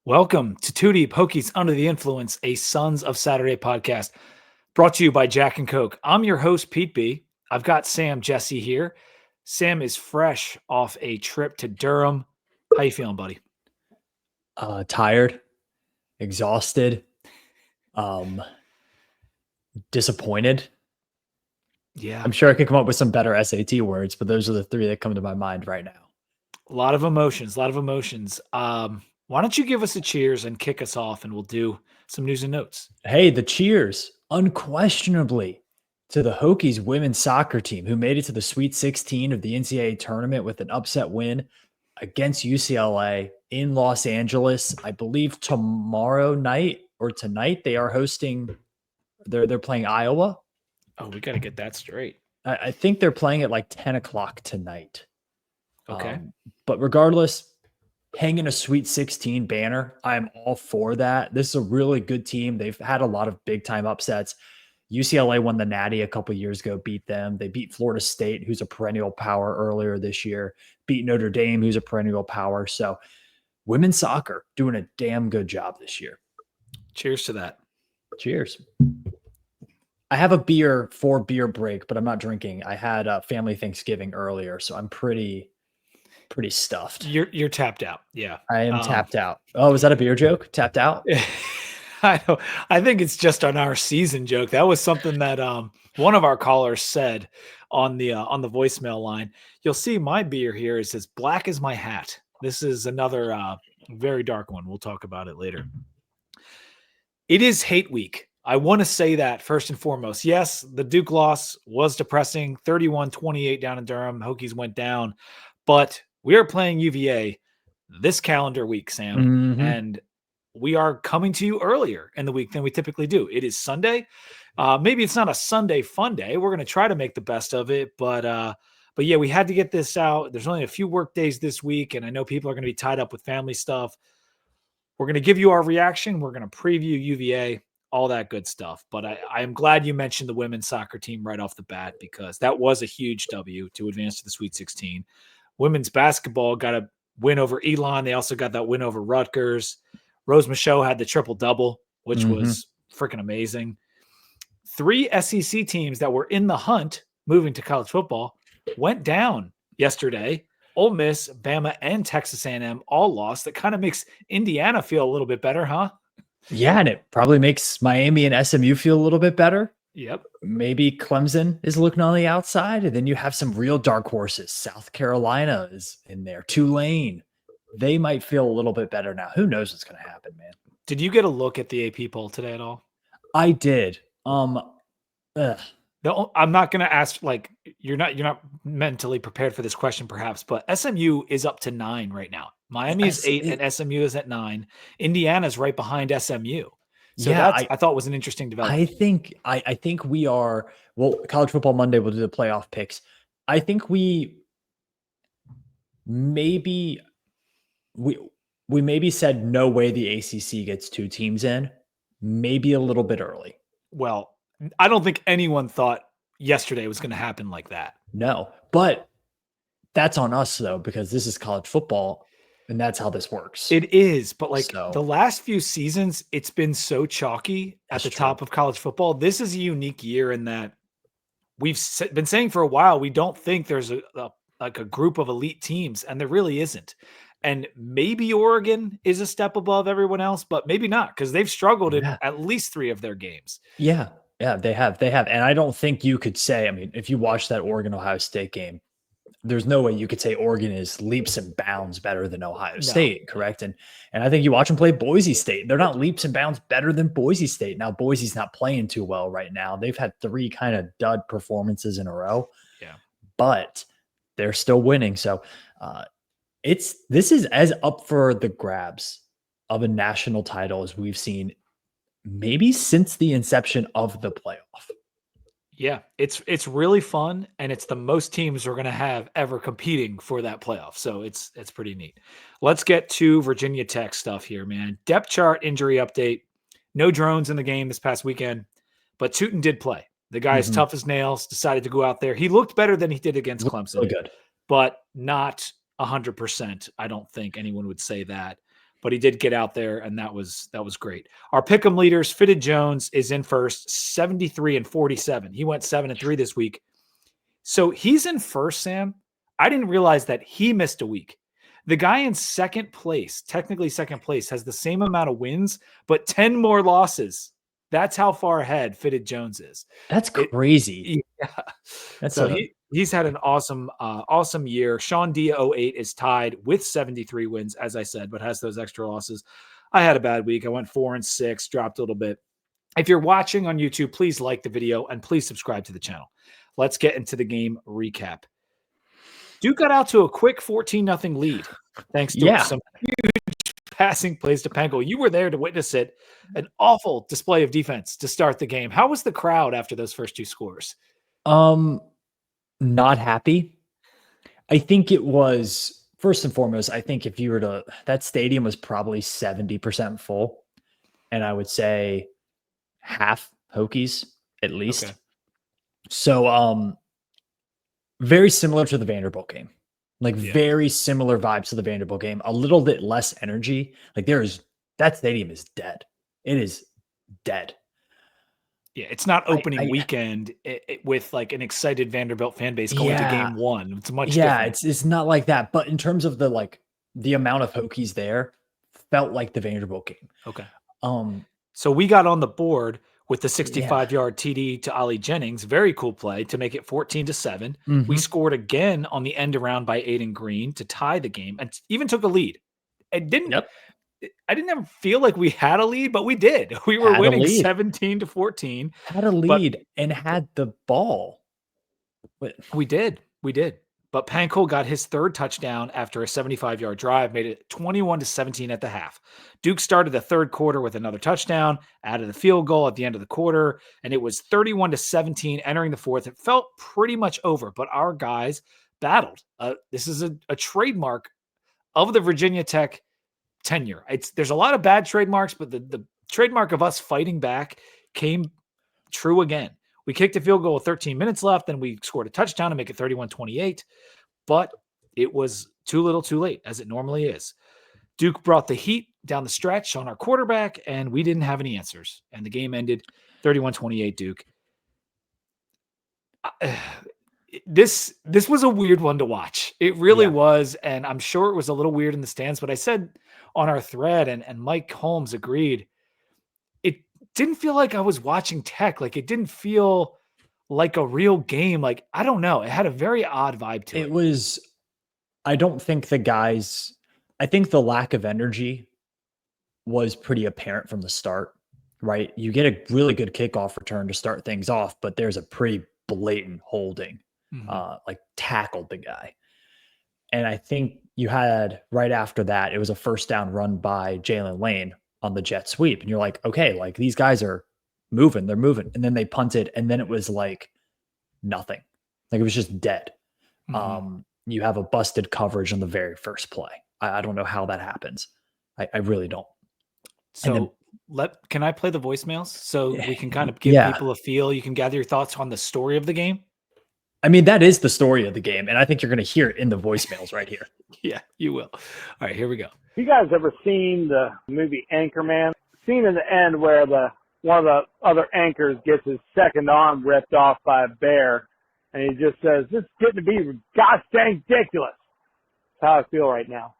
Welcome to Two Deep Hokies Under the Influence, a Sons of Saturday podcast brought to you by Jack and Coke. I'm your host, Pete B. I've got Sam Jesse here. Sam is fresh off a trip to Durham. How you feeling, buddy? Tired, exhausted, disappointed. Yeah. I'm sure I could come up with some better SAT words, but those are the three that come to my mind right now. A lot of emotions, Why don't you give us a cheers and kick us off, and we'll do some news and notes. Hey, the cheers, unquestionably, to the Hokies women's soccer team who made it to the Sweet 16 of the NCAA tournament with an upset win against UCLA in Los Angeles. I believe tomorrow night or tonight they are hosting. They're playing Iowa. Oh, we got to get that straight. I think they're playing at like 10 o'clock tonight. Okay. But regardless, hanging a Sweet 16 banner, I'm all for that. This is a really good team. They've had a lot of big time upsets. UCLA won the Natty a couple years ago, beat them. They beat Florida State, who's a perennial power earlier this year, beat Notre Dame, who's a perennial power. So women's soccer doing a damn good job this year. Cheers to that. Cheers. I have a beer for beer break, but I'm not drinking. I had a family Thanksgiving earlier, so I'm pretty stuffed. You're tapped out. Yeah. I am tapped out. Oh, is that a beer joke? Tapped out? I think it's just on our season joke. That was something that one of our callers said on the voicemail line. You'll see my beer here is as black as my hat. This is another very dark one. We'll talk about it later. It is hate week. I want to say that first and foremost. Yes, the Duke loss was depressing. 31-28 down in Durham. Hokies went down. But we are playing UVA this calendar week, Sam. Mm-hmm. And we are coming to you earlier in the week than we typically do. It is Sunday. Maybe it's not a Sunday fun day. We're going to try to make the best of it. But yeah, we had to get this out. There's only a few work days this week, and I know people are going to be tied up with family stuff. We're going to give you our reaction. We're going to preview UVA, all that good stuff. But I am glad you mentioned the women's soccer team right off the bat, because that was a huge W to advance to the Sweet 16. Women's basketball got a win over Elon. They also got that win over Rutgers. Rose Michaud had the triple-double, which was freaking amazing. 3 SEC teams that were in the hunt moving to college football went down yesterday. Ole Miss, Bama, and Texas A&M all lost. That kind of makes Indiana feel a little bit better, huh? Yeah, and it probably makes Miami and SMU feel a little bit better. Yep. Maybe Clemson is looking on the outside, and then you have some real dark horses. South Carolina is in there. Tulane. They might feel a little bit better now. Who knows what's going to happen, man? Did you get a look at the AP poll today at all? I did. I'm not going to ask, like, you're not mentally prepared for this question perhaps, but SMU is up to 9 right now. Miami is 8 and SMU is at 9. Indiana's right behind SMU. So yeah, I thought was an interesting development. I think we are, well, College Football Monday will do the playoff picks. I think we maybe said no way the ACC gets 2 teams in, maybe a little bit early. Well, I don't think anyone thought yesterday was going to happen like that. No, but that's on us though, because this is college football and that's how this works. It is, but the last few seasons, it's been so chalky at the top of college football. This is a unique year in that we've been saying for a while, we don't think there's a group of elite teams, and there really isn't. And maybe Oregon is a step above everyone else, but maybe not, because they've struggled in at least 3 of their games. Yeah, they have. And I don't think you could say, I mean, if you watch that Oregon-Ohio State game, there's no way you could say Oregon is leaps and bounds better than Ohio State, correct? And I think you watch them play Boise State. They're not leaps and bounds better than Boise State. Now, Boise's not playing too well right now. They've had 3 kind of dud performances in a row. Yeah. But they're still winning. So this is as up for the grabs of a national title as we've seen maybe since the inception of the playoff. Yeah, it's really fun, and it's the most teams we're going to have ever competing for that playoff. So it's pretty neat. Let's get to Virginia Tech stuff here, man. Depth chart injury update. No drones in the game this past weekend, but Tootin did play. The guy is tough as nails, decided to go out there. He looked better than he did against Clemson. Really good. But not 100%. I don't think anyone would say that. but he did get out there, and that was great. Our pick'em leaders, Fitted Jones is in first, 73-47. He went 7-3 this week. So he's in first, Sam. I didn't realize that he missed a week. The guy in second place, technically second place, has the same amount of wins, but 10 more losses. That's how far ahead Fitted Jones is. That's crazy. Yeah. That's So he's had an awesome year. Sean D 08 is tied with 73 wins, as I said, but has those extra losses. I had a bad week. I went 4-6, dropped a little bit. If you're watching on YouTube, please like the video and please subscribe to the channel. Let's get into the game recap. Duke got out to a quick 14-0 lead, thanks to some huge passing plays to Panko. You were there to witness it. An awful display of defense to start the game. How was the crowd after those first two scores? Not happy. I think it was, first and foremost, I think if you were to, that stadium was probably 70% full. And I would say half Hokies at least. Okay. So, very similar to the Vanderbilt game, very similar vibes to the Vanderbilt game, a little bit less energy. Like that stadium is dead. It is dead. Yeah. It's not opening weekend with like an excited Vanderbilt fan base going to game one. It's much different. It's not like that. But in terms of the amount of Hokies there felt like the Vanderbilt game. Okay. So we got on the board with the 65-yard TD to Ollie Jennings. Very cool play to make it 14-7. Mm-hmm. We scored again on the end around by Aiden Green to tie the game and even took a lead. I didn't ever feel like we had a lead, but we did. We were winning 17-14. Had a lead and had the ball. We did. But Panko got his third touchdown after a 75-yard drive, made it 21-17 at the half. Duke started the third quarter with another touchdown, added a field goal at the end of the quarter, and it was 31-17 entering the fourth. It felt pretty much over, but our guys battled. This is a trademark of the Virginia Tech tenure. There's a lot of bad trademarks, but the trademark of us fighting back came true again. We kicked a field goal with 13 minutes left, then we scored a touchdown to make it 31-28, but it was too little too late, as it normally is. Duke brought the heat down the stretch on our quarterback, and we didn't have any answers, and the game ended 31-28 Duke. This was a weird one to watch. It really was, and I'm sure it was a little weird in the stands, but I said on our thread, and Mike Holmes agreed, didn't feel like I was watching Tech. Like it didn't feel like a real game. Like, I don't know. It had a very odd vibe to it. It was, I don't think I think the lack of energy was pretty apparent from the start, right? You get a really good kickoff return to start things off, but there's a pretty blatant holding, like tackled the guy. And I think you had right after that, it was a first down run by Jalen Lane on the jet sweep. And you're like, okay, like these guys are moving, they're moving. And then they punted, and then it was like nothing. Like it was just dead. You have a busted coverage on the very first play. I don't know how that happens. I really don't. So can I play the voicemails so we can kind of give people a feel? You can gather your thoughts on the story of the game. I mean, that is the story of the game. And I think you're going to hear it in the voicemails right here. Yeah, you will. All right, here we go. You guys ever seen the movie Anchorman? Scene in the end where one of the other anchors gets his second arm ripped off by a bear, and he just says, "This is getting to be gosh dang ridiculous." That's how I feel right now.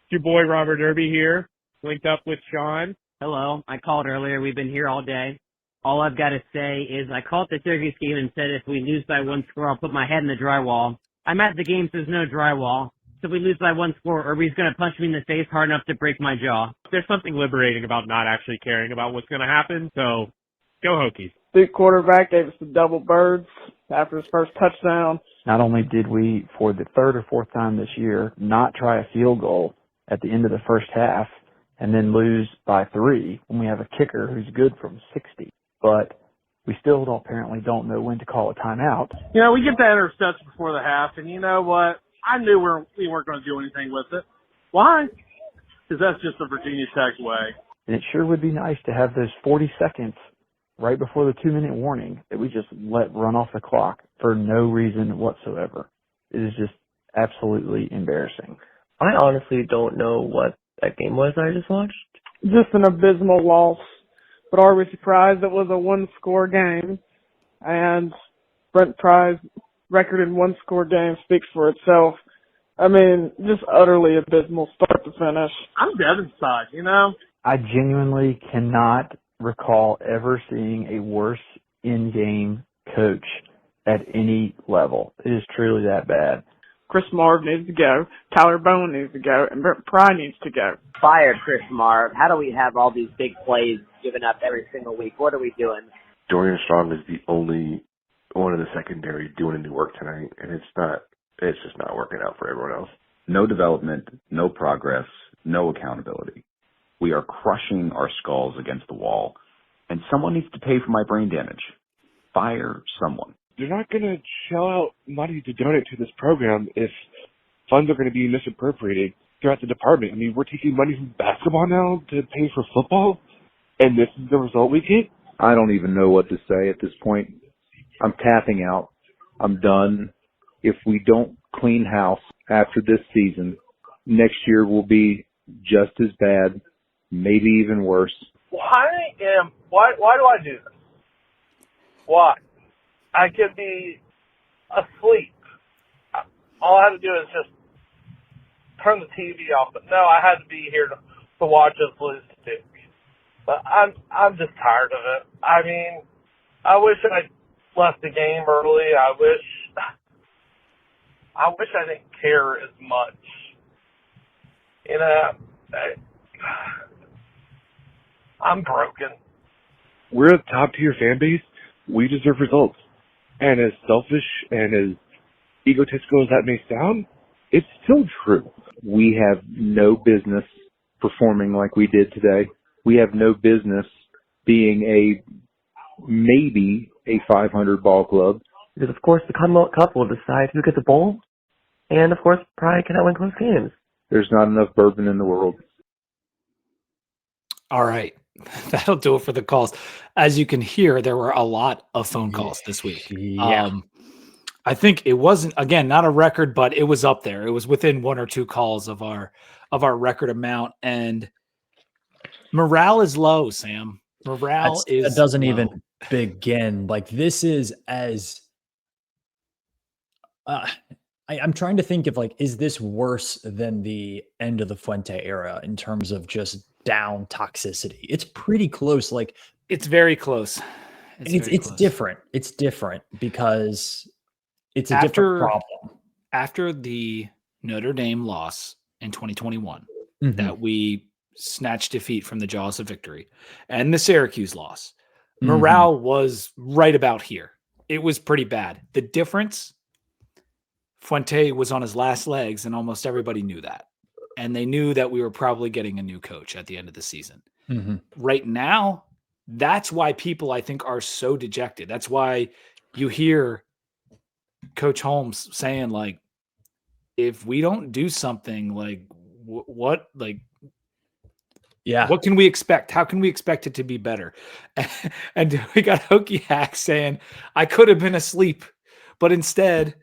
It's your boy Robert Derby here, linked up with Sean. Hello, I called earlier. We've been here all day. All I've got to say is I called the Syracuse game and said if we lose by one score, I'll put my head in the drywall. I'm at the game, so there's no drywall. So if we lose by one score, Irby's going to punch me in the face hard enough to break my jaw. There's something liberating about not actually caring about what's going to happen, so go Hokies. Duke quarterback gave us the double birds after his first touchdown. Not only did we, for the third or fourth time this year, not try a field goal at the end of the first half and then lose by 3 when we have a kicker who's good from 60, but we still apparently don't know when to call a timeout. You know, we get that interception before the half, and you know what? I knew we weren't going to do anything with it. Why? Because that's just the Virginia Tech way. And it sure would be nice to have those 40 seconds right before the 2-minute warning that we just let run off the clock for no reason whatsoever. It is just absolutely embarrassing. I honestly don't know what that game was I just watched? Just an abysmal loss. But are we surprised it was a one-score game? And Brent Pry's record in one-score games speaks for itself. I mean, just utterly abysmal start to finish. I'm Devin's side, you know? I genuinely cannot recall ever seeing a worse in-game coach at any level. It is truly that bad. Chris Marv needs to go, Tyler Bowen needs to go, and Brent Pry needs to go. Fire Chris Marv. How do we have all these big plays given up every single week? What are we doing? Dorian Strong is the only one in the secondary doing any work tonight, and it's just not working out for everyone else. No development, no progress, no accountability. We are crushing our skulls against the wall, and someone needs to pay for my brain damage. Fire someone. They're not going to shell out money to donate to this program if funds are going to be misappropriated throughout the department. I mean, we're taking money from basketball now to pay for football, and this is the result we get? I don't even know what to say at this point. I'm tapping out. I'm done. If we don't clean house after this season, next year will be just as bad, maybe even worse. Why do I do this? Why? I could be asleep. All I had to do is just turn the TV off. But no, I had to be here to watch us lose to Duke. But I'm just tired of it. I mean, I wish I left the game early. I wish I didn't care as much. You know, I'm broken. We're a top-tier fan base. We deserve results. And as selfish and as egotistical as that may sound, it's still true. We have no business performing like we did today. We have no business being maybe a 500 ball club. Because, of course, the Commonwealth Cup will decide who gets a bowl. And, of course, Pride cannot win close games. There's not enough bourbon in the world. All right. That'll do it for the calls. As you can hear, there were a lot of phone calls this week. Yeah. I think it wasn't, again, not a record, but it was up there. It was within one or two calls of our record amount. And morale is low, Sam. Morale That doesn't low. even begin. Like, this is as I'm trying to think of, like, is this worse than the end of the Fuente era in terms of just down toxicity? It's pretty close. Like, it's very close. It's different. It's different because it's a different problem. After the Notre Dame loss in 2021, Mhm. that we snatched defeat from the jaws of victory, and the Syracuse loss, morale was right about here. It was pretty bad. The difference, Fuente was on his last legs, and almost everybody knew that. And they knew that we were probably getting a new coach at the end of the season. Right now, that's why people, I think, are so dejected. That's why you hear Coach Holmes saying, like, if we don't do something, like, what can we expect? How can we expect it to be better? And we got Hokie Hack saying, I could have been asleep, but instead,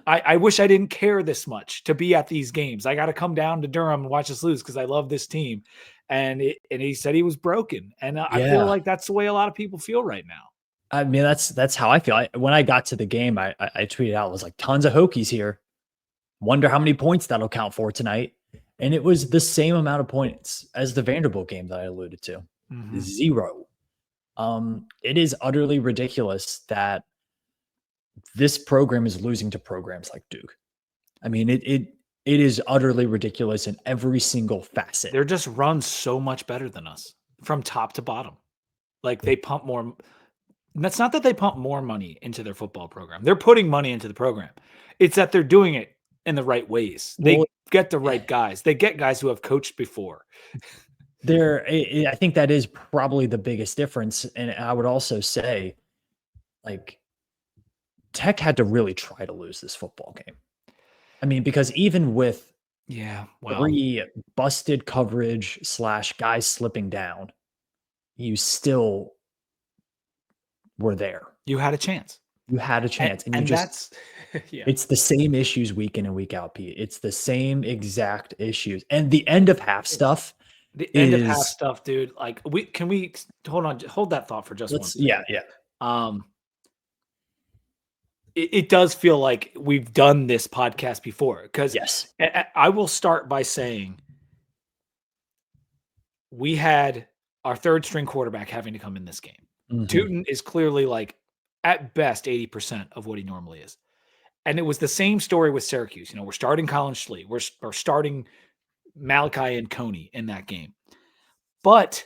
I wish I didn't care this much to be at these games. I got to come down to Durham and watch us lose because I love this team. And he said he was broken. And I feel like that's the way a lot of people feel right now. I mean, that's how I feel. When I got to the game, I tweeted out, it was like, tons of Hokies here. Wonder how many points that'll count for tonight. And it was the same amount of points as the Vanderbilt game that I alluded to. 0. It is utterly ridiculous that this program is losing to programs like Duke. I mean, it is utterly ridiculous in every single facet. They're just run so much better than us from top to bottom. Like, they pump more. That's not that they pump more money into their football program. They're putting money into the program. It's that they're doing it in the right ways. They get the right guys. They get guys who have coached before. I think that is probably the biggest difference. And I would also say, like, Tech had to really try to lose this football game. I mean, because even with 3 busted coverage / guys slipping down, you still were there. You had a chance. You had a chance, and you and just that's yeah. it's the same issues week in and week out, Pete. It's the same exact issues. And the end of half stuff The end of half is stuff, dude. Like we hold that thought for just one let's second. yeah. Um, it does feel like we've done this podcast before because Yes. I will start by saying we had our third string quarterback having to come in this game. Mhm. Tootin is clearly like at best 80% of what he normally is. And it was the same story with Syracuse. You know, we're starting Colin Schlee. We're starting Malachi and Coney in that game. But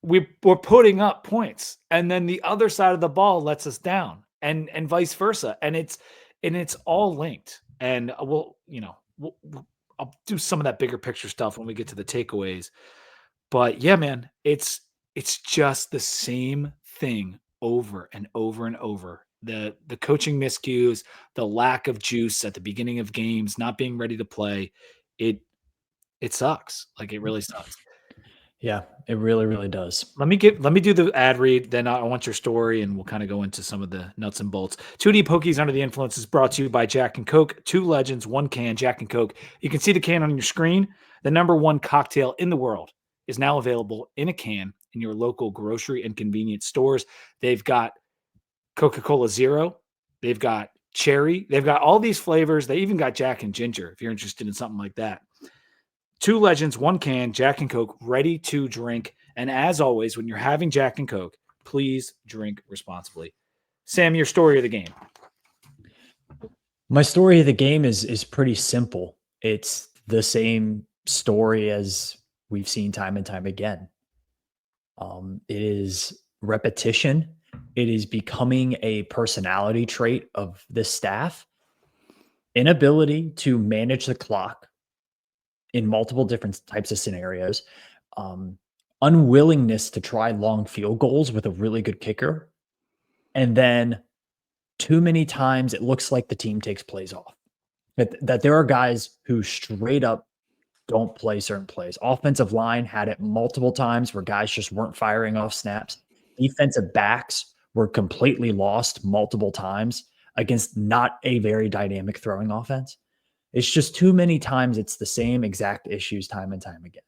we're putting up points. And then the other side of the ball lets us down and vice versa. And it's all linked. And I'll do some of that bigger picture stuff when we get to the takeaways. But yeah, man, it's just the same thing over and over and over. The coaching miscues, the lack of juice at the beginning of games, not being ready to play, it sucks. Like it really sucks. Yeah, it really, really does. Let me do the ad read, then I want your story, and we'll kind of go into some of the nuts and bolts. 2 Deep Hokies Under the Influence is brought to you by Jack and Coke. 2 legends, 1 can, Jack and Coke. You can see the can on your screen. The #1 cocktail in the world is now available in a can in your local grocery and convenience stores. They've got Coca-Cola Zero. They've got cherry. They've got all these flavors. They even got Jack and Ginger if you're interested in something like that. 2 legends, 1 can, Jack and Coke, ready to drink. And as always, when you're having Jack and Coke, please drink responsibly. Sam, your story of the game. My story of the game is pretty simple. It's the same story as we've seen time and time again. It is repetition. It is becoming a personality trait of this staff. Inability to manage the clock in multiple different types of scenarios. Unwillingness to try long field goals with a really good kicker. And then too many times it looks like the team takes plays off. That there are guys who straight up don't play certain plays. Offensive line had it multiple times where guys just weren't firing off snaps. Defensive backs were completely lost multiple times against not a very dynamic throwing offense. It's just too many times it's the same exact issues time and time again.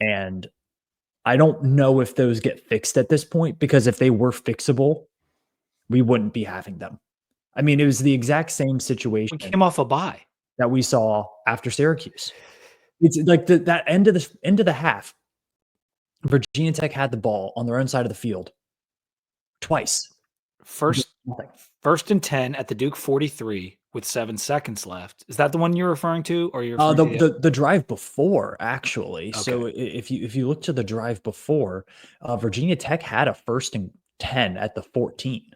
And I don't know if those get fixed at this point, because if they were fixable, we wouldn't be having them. I mean, it was the exact same situation. We came off a bye that we saw after Syracuse. It's like that end of the half. Virginia Tech had the ball on their own side of the field twice. First and 10 at the Duke 43 with 7 seconds left. Is that the one you're referring to, or you're referring to the drive before, actually? Okay. So if you look to the drive before, Virginia Tech had a 1st and 10 at the 14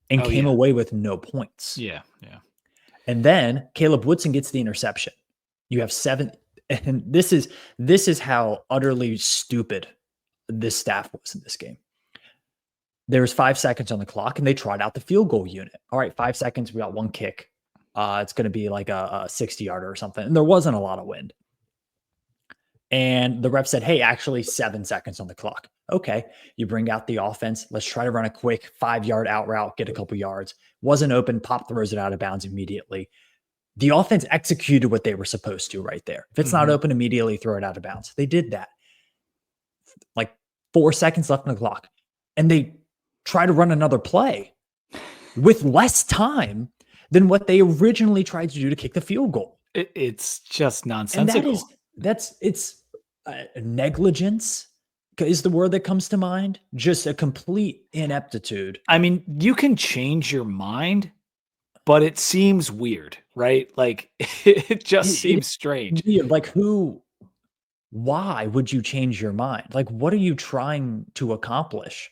and came away with no points. Yeah. And then Caleb Woodson gets the interception. You have 7, and this is how utterly stupid this staff was in this game. There was 5 seconds on the clock, and they tried out the field goal unit. All right, 5 seconds. We got 1 kick. It's going to be like a 60-yarder or something. And there wasn't a lot of wind. And the rep said, hey, actually 7 seconds on the clock. Okay, you bring out the offense. Let's try to run a quick 5-yard out route, get a couple yards. Wasn't open, Pop throws it out of bounds immediately. The offense executed what they were supposed to right there. If it's not open immediately, throw it out of bounds. They did that. Like 4 seconds left on the clock. And they try to run another play with less time than what they originally tried to do to kick the field goal. It's just nonsensical. And it's negligence is the word that comes to mind. Just a complete ineptitude. I mean, you can change your mind, but it seems weird, right? Like it just seems strange. Like why would you change your mind? Like, what are you trying to accomplish?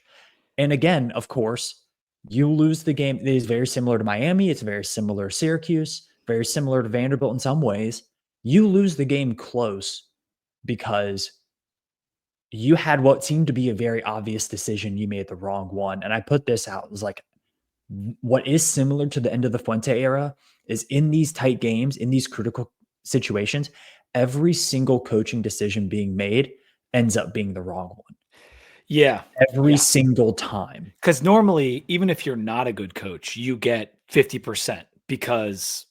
And again, of course, you lose the game. It is very similar to Miami. It's very similar to Syracuse, very similar to Vanderbilt in some ways. You lose the game close because you had what seemed to be a very obvious decision. You made the wrong one. And I put this out. It was like, what is similar to the end of the Fuente era is in these tight games, in these critical situations, every single coaching decision being made ends up being the wrong one. Yeah. every single time. Because normally, even if you're not a good coach, you get 50% because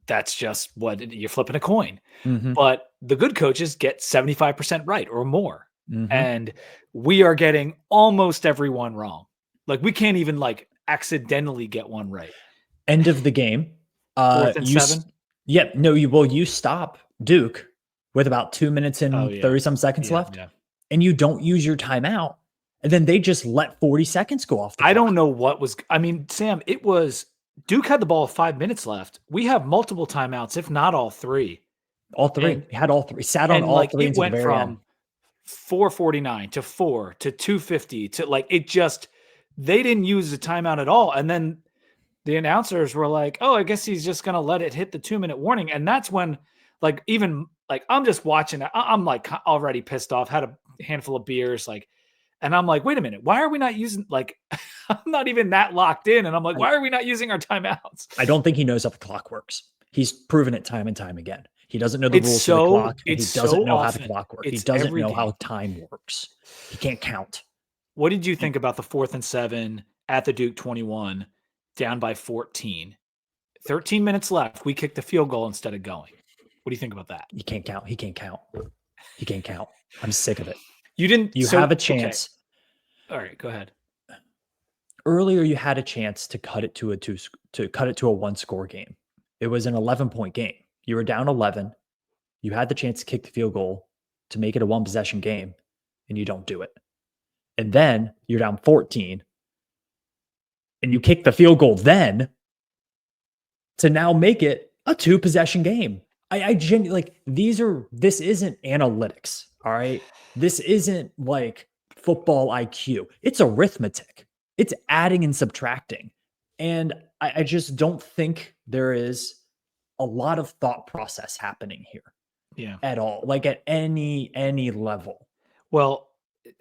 that's just what you're flipping a coin. Mhm. But the good coaches get 75% right or more. Mhm. And we are getting almost everyone wrong. Like we can't even like accidentally get one right. End of the game. 4th and 7. You stop Duke with about 2 minutes and Oh, yeah. 30 some seconds left, Yeah. and you don't use your timeout, and then they just let 40 seconds go off the I clock. don't know what was. I mean, Sam, it was Duke had the ball with 5 minutes left. We have multiple timeouts, if not all three. All three. And- We had all three. Sat on And all like three it until the went very end. from 4:49 to 4 to 2:50 to like it just they didn't use the timeout at all. And then the announcers were like, "Oh, I guess he's just gonna let it hit the 2-minute warning." And that's when, like, even like I'm just watching it. I'm like already pissed off. Had a handful of beers, like, and I'm like, "Wait a minute, why are we not using like?" I'm not even that locked in, and I'm like, "Why are we not using our timeouts?" I don't think he knows how the clock works. He's proven it time and time again. He doesn't know the It's rules so- of the clock, and he it's doesn't so know how the often. clock works. He It's doesn't every know how game. time works. He can't count. What did you think about the 4th and 7 at the Duke 21, down by 14? 13 minutes left. We kicked the field goal instead of going. What do you think about that? He can't count. He can't count. He can't count. I'm sick of it. You didn't. You so- have a okay. chance. All right, go ahead. Earlier, you had a chance to cut it to a one-score game. It was an 11-point game. You were down 11. You had the chance to kick the field goal to make it a one-possession game, and you don't do it. And then you're down 14, and you kick the field goal then to now make it a two-possession game. I genuinely like this isn't analytics, all right? This isn't like football IQ. It's arithmetic. It's adding and subtracting. And I just don't think there is a lot of thought process happening here. Yeah. At all, like at any level. Well,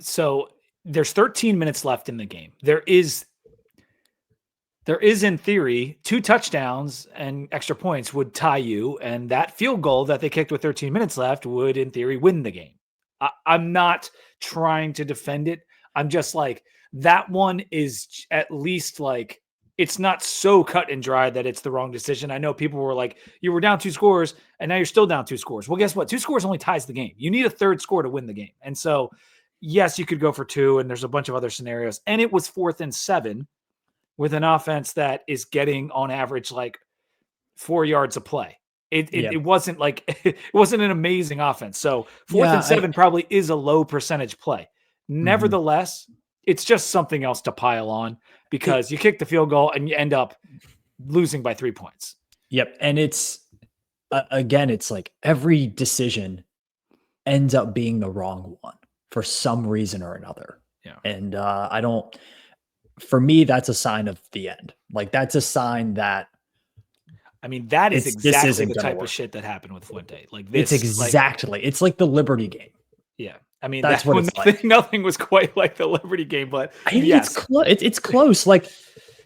so there's 13 minutes left in the game. There is in theory 2 touchdowns and extra points would tie you, and that field goal that they kicked with 13 minutes left would in theory win the game. I'm not trying to defend it. I'm just like, that one is at least like, it's not so cut and dry that it's the wrong decision. I know people were like, you were down 2 scores and now you're still down 2 scores. Well, guess what? 2 scores only ties the game. You need a third score to win the game. And so, yes, you could go for 2, and there's a bunch of other scenarios. And it was 4th and 7 with an offense that is getting on average like 4 yards a play. It wasn't like it wasn't an amazing offense. So 4th and 7 probably is a low percentage play. Nevertheless, it's just something else to pile on because you kick the field goal and you end up losing by 3 points. Yep. And it's again, it's like every decision ends up being the wrong one for some reason or another. Yeah. And for me, that's a sign of the end. Like that's a sign that, I mean, that is this exactly isn't the gonna type work. of shit that happened with Fuente. Like this, it's exactly, it's like the Liberty game. Yeah. I mean, That's what it's like. Nothing was quite like the Liberty game, but I mean, yes. it's close. Like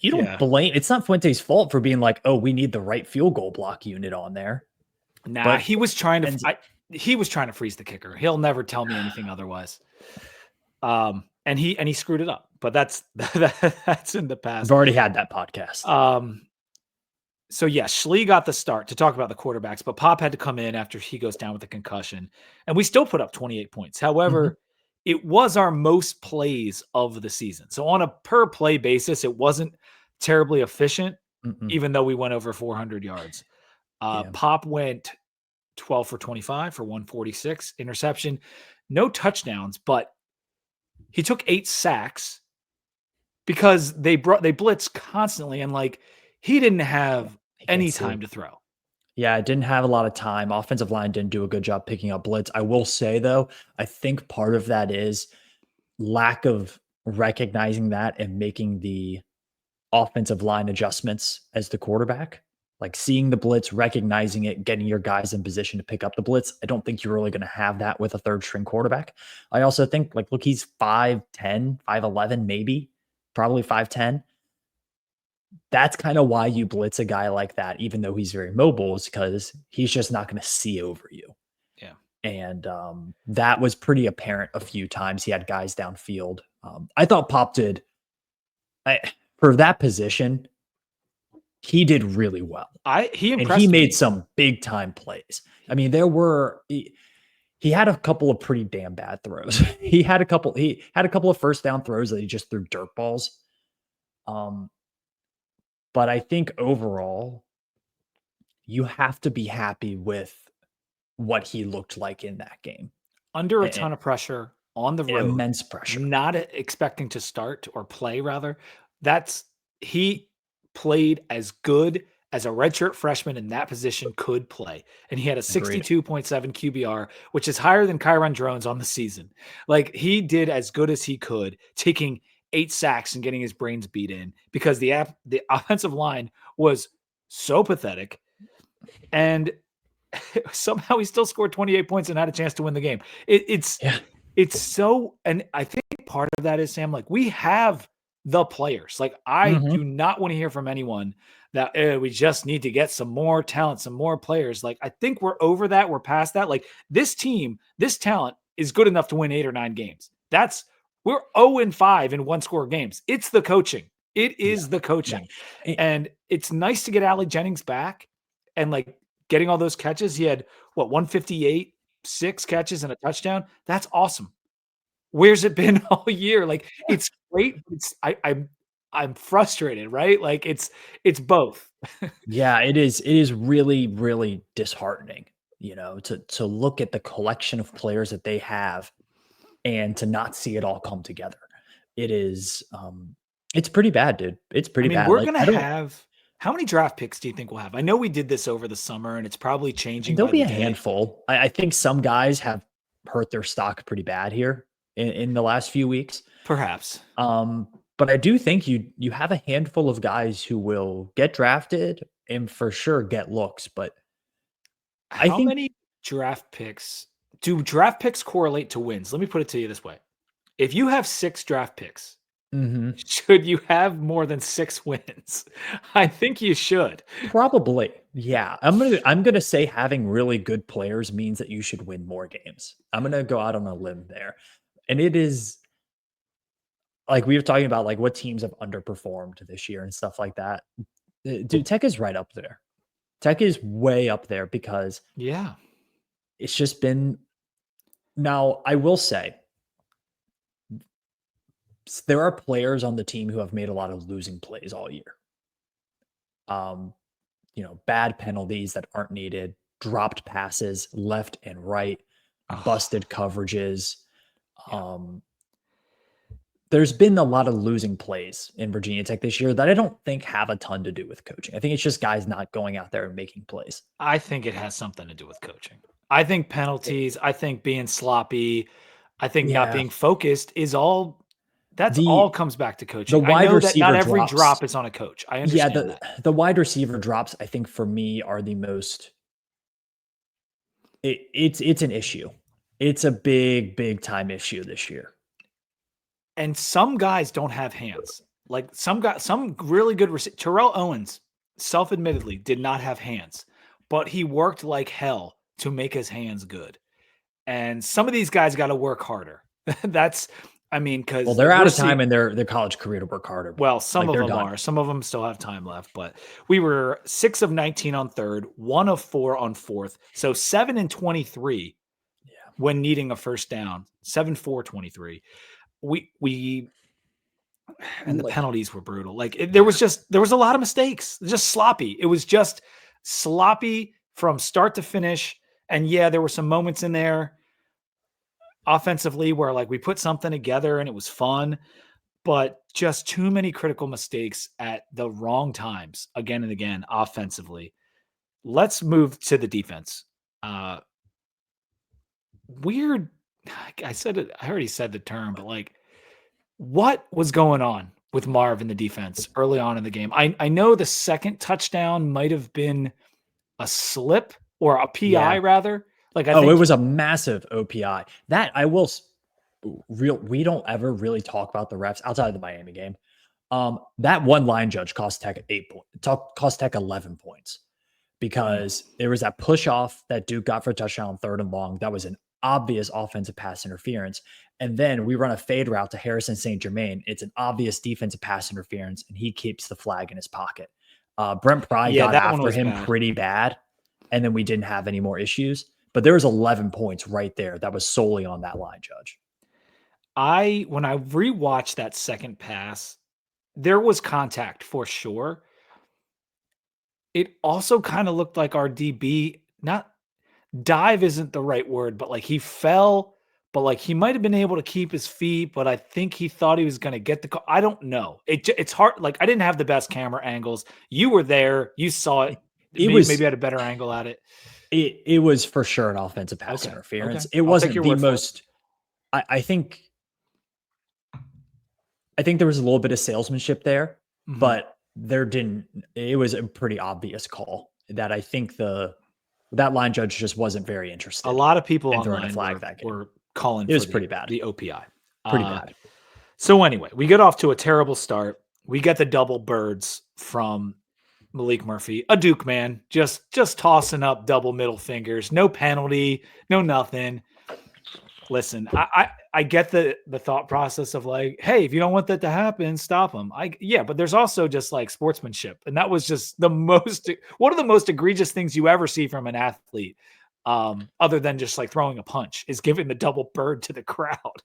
you don't Yeah. blame. It's not Fuente's fault for being like, oh, we need the right field goal block unit on there. Nah, But- he was trying to. He was trying to freeze the kicker. He'll never tell me anything otherwise. And he screwed it up. But that's in the past. I've already had that podcast. So yeah, Schlee got the start to talk about the quarterbacks, but Pop had to come in after he goes down with a concussion, and we still put up 28 points. However, it was our most plays of the season. So on a per play basis, it wasn't terribly efficient, even though we went over 400 yards. Pop went 12 for 25 for 146, interception, no touchdowns, but he took 8 sacks because they blitz constantly, and like he didn't have any time to throw. Yeah, it didn't have a lot of time. Offensive line didn't do a good job picking up blitz. I will say, though, I think part of that is lack of recognizing that and making the offensive line adjustments as the quarterback. Like seeing the blitz, recognizing it, getting your guys in position to pick up the blitz. I don't think you're really going to have that with a third string quarterback. I also think, like, look, he's 5'10", 5'11", maybe, probably 5'10". That's kind of why you blitz a guy like that, even though he's very mobile, is because he's just not going to see over you. Yeah. And that was pretty apparent a few times. He had guys downfield. I thought Pop did for that position. He did really well. He and impressed he me. made some big time plays. I mean, he had a couple of pretty damn bad throws. He had a couple of first down throws that he just threw dirt balls. But I think overall, you have to be happy with what he looked like in that game. Under a ton of pressure on the road, immense pressure, not expecting to start or play rather. He played as good as a redshirt freshman in that position could play. And he had a 62.7 QBR, which is higher than Kyron Drones on the season. Like, he did as good as he could, taking 8 sacks and getting his brains beat in because the offensive line was so pathetic. And somehow he still scored 28 points and had a chance to win the game. It's so, and I think part of that is, Sam, like, we have the players. Like, I do not want to hear from anyone that we just need to get some more talent, some more players. Like, I think we're over that. We're past that. Like, this team, this talent is good enough to win 8 or 9 games. We're 0-5 in 1-score games. It's the coaching. It is the coaching. Yeah. And it's nice to get Alec Jennings back and, like, getting all those catches. He had 158, 6 catches and a touchdown. That's awesome. Where's it been all year? Like, it's great. I'm frustrated, right? Like, it's both. Yeah, it is. It is really, really disheartening, to look at the collection of players that they have and to not see it all come together. It is, it's pretty bad, dude. It's pretty bad. We're going to have, how many draft picks do you think we'll have? I know we did this over the summer and it's probably changing. There'll be a handful. I think some guys have hurt their stock pretty bad here in the last few weeks. Perhaps. But I do think you have a handful of guys who will get drafted and for sure get looks. But how many draft picks do draft picks correlate to wins? Let me put it to you this way. If you have 6 draft picks, should you have more than 6 wins? I think you should. Probably. Yeah. I'm gonna say having really good players means that you should win more games. I'm gonna go out on a limb there. And it is, like, we were talking about, like, what teams have underperformed this year and stuff like that. Dude, Tech is right up there. Tech is way up there because it's just been. Now, I will say there are players on the team who have made a lot of losing plays all year. Bad penalties that aren't needed, dropped passes left and right, busted coverages. There's been a lot of losing plays in Virginia Tech this year that I don't think have a ton to do with coaching. I think it's just guys not going out there and making plays. I think it has something to do with coaching. I think penalties, I think being sloppy, I think not being focused is all. All comes back to coaching. The wide I know that receiver not every drops. drop is on a coach. I understand that. The wide receiver drops, I think, for me, are the most. It's an issue. It's a big, big time issue this year. And some guys don't have hands. Like, some really good Terrell Owens, self-admittedly, did not have hands, but he worked like hell to make his hands good. And some of these guys got to work harder. Because they're out of time in their college career to work harder. Well, some of them are. Some of them still have time left. But we were 6 of 19 on third, 1 of 4 on fourth, so 7 and 23 when needing a first down. 7-4-23. We and the penalties were brutal. Like, there was a lot of mistakes, just sloppy. It was just sloppy from start to finish. And there were some moments in there offensively where, like, we put something together and it was fun, but just too many critical mistakes at the wrong times again and again offensively. Let's move to the defense. Weird. I said it. I already said the term, but, like, what was going on with Marv in the defense early on in the game? I know the second touchdown might have been a slip or a PI rather. Like, I think it was a massive OPI. That I will. We don't ever really talk about the refs outside of the Miami game. That one line judge cost Tech 8 points. Cost Tech 11 points because there was that push off that Duke got for a touchdown on 3rd and long. That was an obvious offensive pass interference. And then we run a fade route to Harrison St. Germain. It's an obvious defensive pass interference, and he keeps the flag in his pocket. Brent Pry got after him pretty bad, and then we didn't have any more issues. But there was 11 points right there that was solely on that line judge. When I rewatched that second pass, there was contact for sure. It also kind of looked like our DB, not dive isn't the right word, but like he fell, but like he might have been able to keep his feet, but I think he thought he was going to get the call. I don't know. It's hard. Like I didn't have the best camera angles. You were there. You saw it. Maybe had a better angle at it. It was for sure an offensive pass interference. It wasn't the most. I think there was a little bit of salesmanship there, but it was a pretty obvious call that I think that line judge just wasn't very interested. A lot of people online were calling it was pretty bad. The OPI. Pretty bad. So anyway, we get off to a terrible start. We get the double birds from Malik Murphy, a Duke man, just tossing up double middle fingers, no penalty, no nothing. Listen, I get the thought process of like, hey, if you don't want that to happen, stop him. But there's also just like sportsmanship, and that was just one of the most egregious things you ever see from an athlete, other than just like throwing a punch, is giving the double bird to the crowd.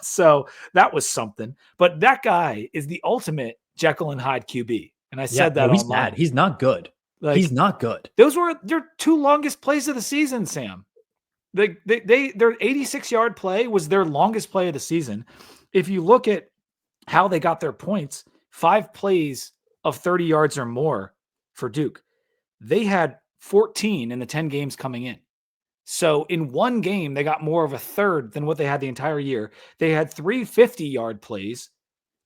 So that was something. But that guy is the ultimate Jekyll and Hyde QB, and I said that he's online. bad. He's not good. He's not good. Those were their 2 longest plays of the season, Sam. Their 86-yard play was their longest play of the season. If you look at how they got their points, 5 plays of 30 yards or more for Duke. They had 14 in the 10 games coming in. So in one game, they got more of a third than what they had the entire year. They had 3 50-yard plays.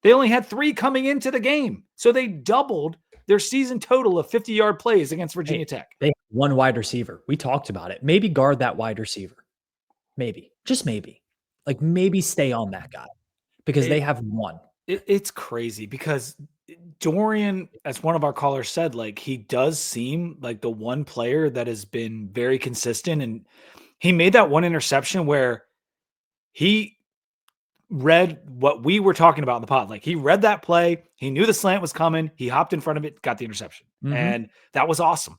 They only had 3 coming into the game. So they doubled their season total of 50-yard plays against Virginia Tech. They had 1 wide receiver. We talked about it. Maybe guard that wide receiver. Maybe. Just maybe. Like maybe stay on that guy because they have 1. It's crazy because Dorian, as one of our callers said, like he does seem like the one player that has been very consistent. And he made that one interception where he read what we were talking about in the pod. Like he read that play. He knew the slant was coming. He hopped in front of it, got the interception. And that was awesome.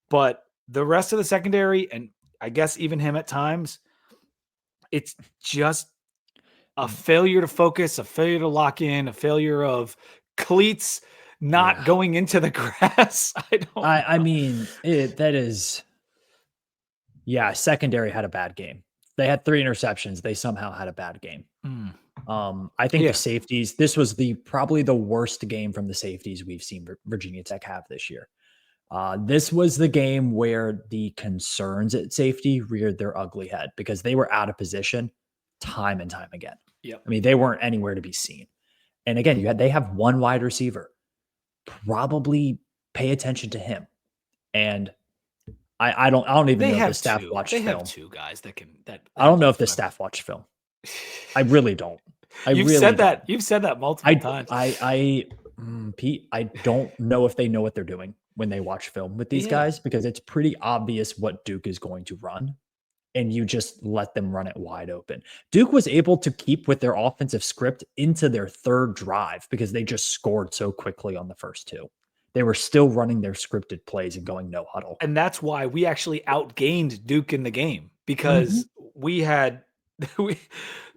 But the rest of the secondary, and I guess even him at times, it's just a failure to focus, a failure to lock in, a failure of cleats not going into the grass. I mean, that is, secondary had a bad game. They had 3 interceptions. They somehow had a bad game. I think the safeties, this was probably the worst game from the safeties we've seen Virginia Tech have this year. This was the game where the concerns at safety reared their ugly head because they were out of position time and time again. Yep. I mean, they weren't anywhere to be seen. And again, they have 1 wide receiver. Probably pay attention to him. And I don't even know if the staff watched film. They have 2 guys that can. I don't know if the staff watched film. I really don't. You've said that multiple times. Pete, I don't know if they know what they're doing when they watch film with these guys because it's pretty obvious what Duke is going to run. And you just let them run it wide open. Duke was able to keep with their offensive script into their 3rd drive because they just scored so quickly on the first 2. They were still running their scripted plays and going no huddle. And that's why we actually outgained Duke in the game because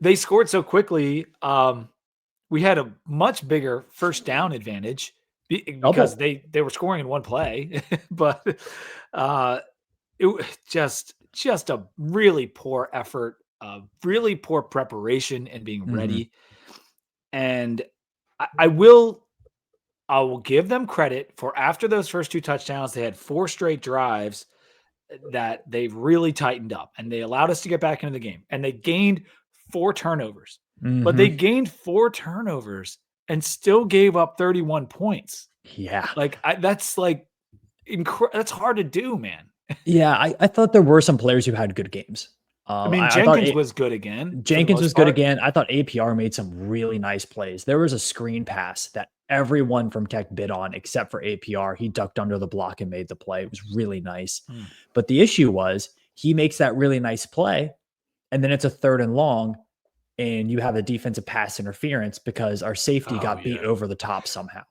they scored so quickly. We had a much bigger first down advantage because they were scoring in one play, but it was just a really poor effort, really poor preparation and being ready. And I will give them credit for after those first 2 touchdowns, they had 4 straight drives that they've really tightened up and they allowed us to get back into the game and they gained 4 turnovers, but they gained 4 turnovers and still gave up 31 points. Yeah. Like that's like, that's hard to do, man. Yeah. I thought there were some players who had good games. I mean, Jenkins was good again. Jenkins was good again. I thought APR made some really nice plays. There was a screen pass that everyone from Tech bid on except for APR. He ducked under the block and made the play. It was really nice. But the issue was he makes that really nice play and then it's a 3rd and long, and you have a defensive pass interference because our safety got beat over the top somehow.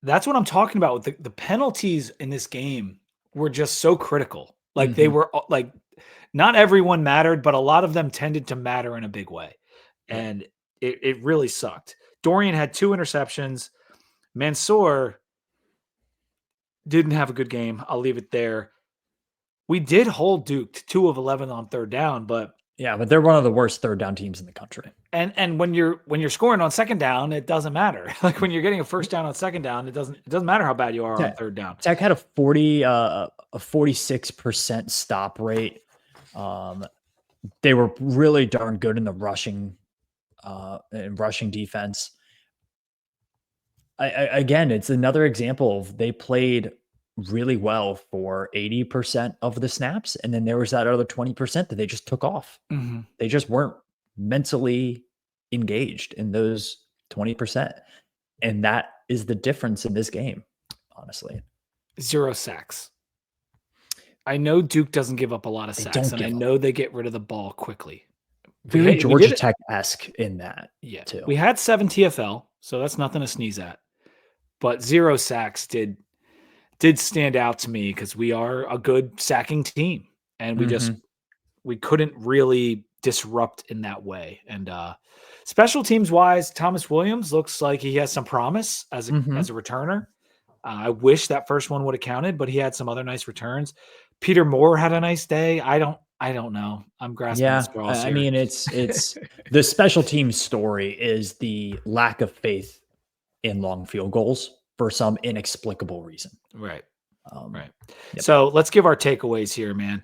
That's what I'm talking about. The penalties in this game were just so critical. Like they were like, not everyone mattered, but a lot of them tended to matter in a big way. And it really sucked. Dorian had 2 interceptions. Mansour didn't have a good game. I'll leave it there. We did hold Duke to 2 of 11 on 3rd down, but they're one of the worst 3rd down teams in the country. And when you're scoring on 2nd down, it doesn't matter. Like when you're getting a 1st down on 2nd down, it doesn't matter how bad you are on 3rd down. Tech had a 46% stop rate. They were really darn good in the rushing defense. Again, it's another example of they played really well for 80% of the snaps, and then there was that other 20% that they just took off. They just weren't mentally engaged in those 20%, and that is the difference in this game, honestly. 0 sacks. I know Duke doesn't give up a lot of sacks, and I know they get rid of the ball quickly. Very Georgia Tech-esque in that, too. We had 7 TFL, so that's nothing to sneeze at. But 0 sacks did stand out to me because we are a good sacking team, and we couldn't really disrupt in that way. And special teams wise, Thomas Williams looks like he has some promise as a returner. I wish that first one would have counted, but he had some other nice returns. Peter Moore had a nice day. I don't know. I'm grasping at straws here. I mean, it's the special team story is the lack of faith in long field goals for some inexplicable reason. Right. So let's give our takeaways here, man.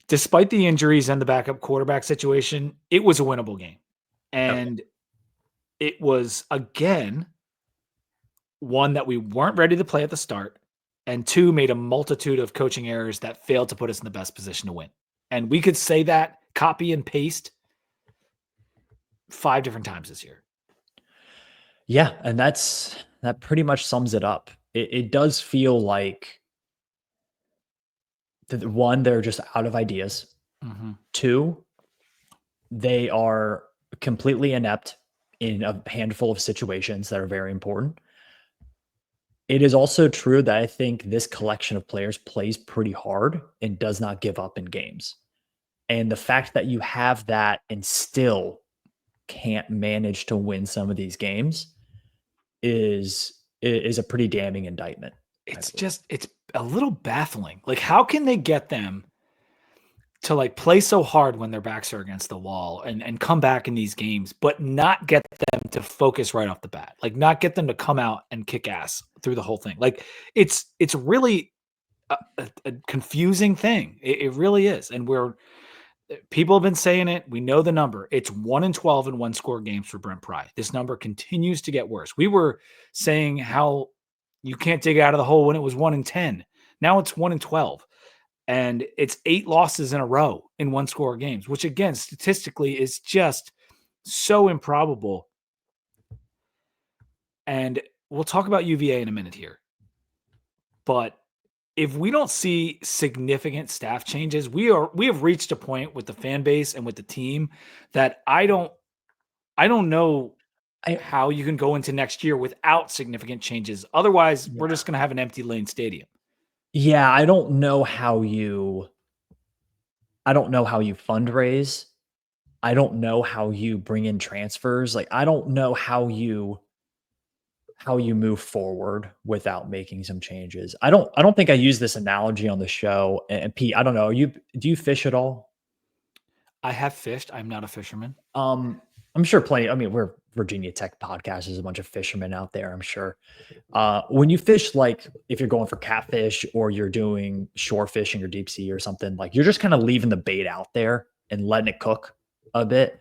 Despite the injuries and the backup quarterback situation, it was a winnable game. And it was, again, one that we weren't ready to play at the start, and 2, made a multitude of coaching errors that failed to put us in the best position to win. And we could say that, copy and paste 5 different times this year. Yeah, and that pretty much sums it up. It does feel like, 1, they're just out of ideas. 2, they are completely inept in a handful of situations that are very important. It is also true that I think this collection of players plays pretty hard and does not give up in games. And the fact that you have that and still can't manage to win some of these games is a pretty damning indictment. It's a little baffling. Like, how can they get them to like play so hard when their backs are against the wall and come back in these games, but not get them to focus right off the bat, like not get them to come out and kick ass through the whole thing. Like it's really a confusing thing. It really is. And people have been saying it. We know the number. It's 1-12 in 1-score games for Brent Pry. This number continues to get worse. We were saying how you can't dig out of the hole when it was 1-10. Now it's 1-12. And it's 8 losses in a row in 1-score games, which again, statistically is just so improbable. And we'll talk about UVA in a minute here. But if we don't see significant staff changes, we have reached a point with the fan base and with the team that I don't know how you can go into next year without significant changes. Otherwise, we're just going to have an empty lane stadium. Yeah, I don't know how you fundraise. I don't know how you bring in transfers. Like, I don't know how you move forward without making some changes. I don't think I use this analogy on the show. And Pete, I don't know. Do you fish at all? I have fished. I'm not a fisherman. I'm sure plenty. I mean, we're Virginia Tech podcast. There's a bunch of fishermen out there, I'm sure. When you fish, like if you're going for catfish or you're doing shore fishing or deep sea or something, like you're just kind of leaving the bait out there and letting it cook a bit.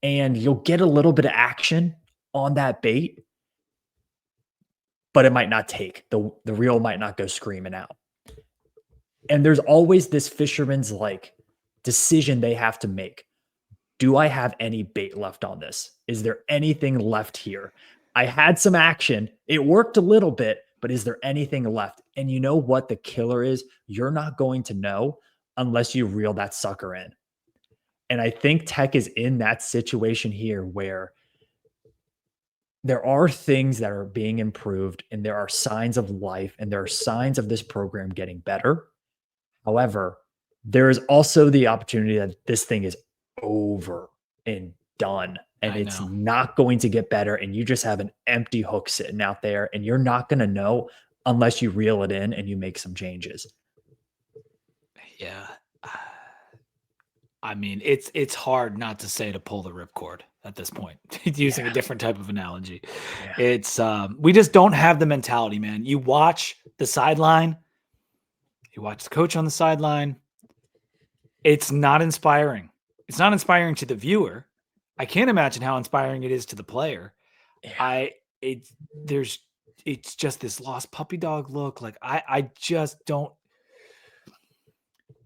And you'll get a little bit of action on that bait, but it might not take. The reel might not go screaming out. And there's always this fisherman's like decision they have to make. Do I have any bait left on this? Is there anything left here? I had some action. It worked a little bit, but is there anything left? And you know what the killer is? You're not going to know unless you reel that sucker in. And I think Tech is in that situation here where there are things that are being improved and there are signs of life and there are signs of this program getting better. However, there is also the opportunity that this thing is over and done and it's not going to get better. And you just have an empty hook sitting out there and you're not going to know unless you reel it in and you make some changes. Yeah. I mean, it's hard not to say to pull the ripcord at this point, using a different type of analogy. Yeah. It's we just don't have the mentality, man. You watch the sideline, you watch the coach on the sideline. It's not inspiring. It's not inspiring to the viewer. I can't imagine how inspiring it is to the player. Yeah. It's just this lost puppy dog look. Like I just don't.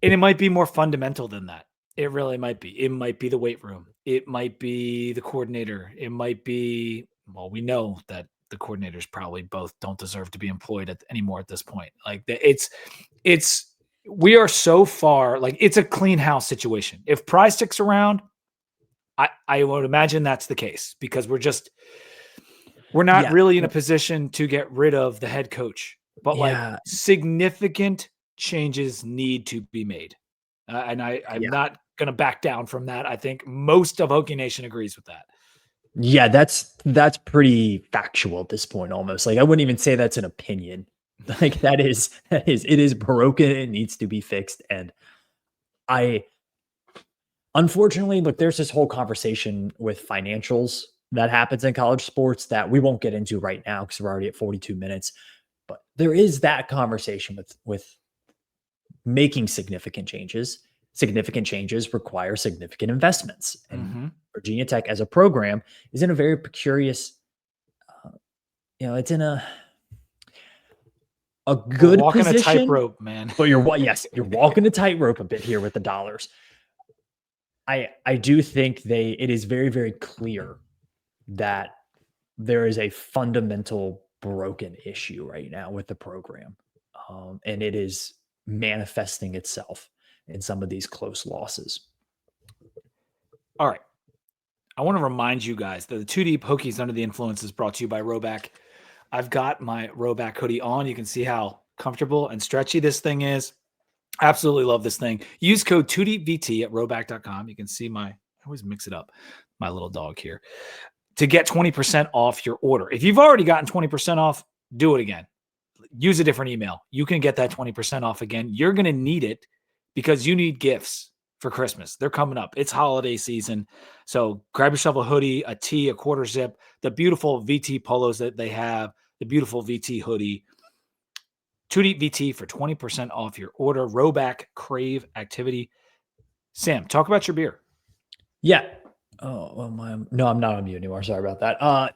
And it might be more fundamental than that. It really might be. It might be the weight room. It might be the coordinator. It might be, well, we know that the coordinators probably both don't deserve to be employed anymore at this point. Like we are so far, like it's a clean house situation. If Pry sticks around, I would imagine that's the case because we're not really in a position to get rid of the head coach, but like significant changes need to be made. And I'm not going to back down from that. I think most of Hokie Nation agrees with that. Yeah, that's pretty factual at this point almost. Like I wouldn't even say that's an opinion. Like it is broken. It needs to be fixed. And unfortunately, look, there's this whole conversation with financials that happens in college sports that we won't get into right now because we're already at 42 minutes. But there is that conversation with making significant changes. Significant changes require significant investments. And Virginia Tech as a program is in a very precarious, it's in a good walking position. A tightrope, man. But you're walking a tightrope a bit here with the dollars. I do think it is very, very clear that there is a fundamental broken issue right now with the program. And it is manifesting itself in some of these close losses. All right. I want to remind you guys that the Two Deep Hokies Under the Influence is brought to you by Roback. I've got my Roback hoodie on. You can see how comfortable and stretchy this thing is. Absolutely love this thing. Use code 2DeepVT at roback.com. You can see I always mix it up, my little dog here, to get 20% off your order. If you've already gotten 20% off, do it again. Use a different email. You can get that 20% off again. You're going to need it because you need gifts for Christmas. They're coming up. It's holiday season. So grab yourself a hoodie, a tee, a quarter zip, the beautiful VT polos that they have, the beautiful VT hoodie. 2Deep VT for 20% off your order. Roback Crave Activity. Sam, talk about your beer. Yeah. No, I'm not on mute anymore. Sorry about that.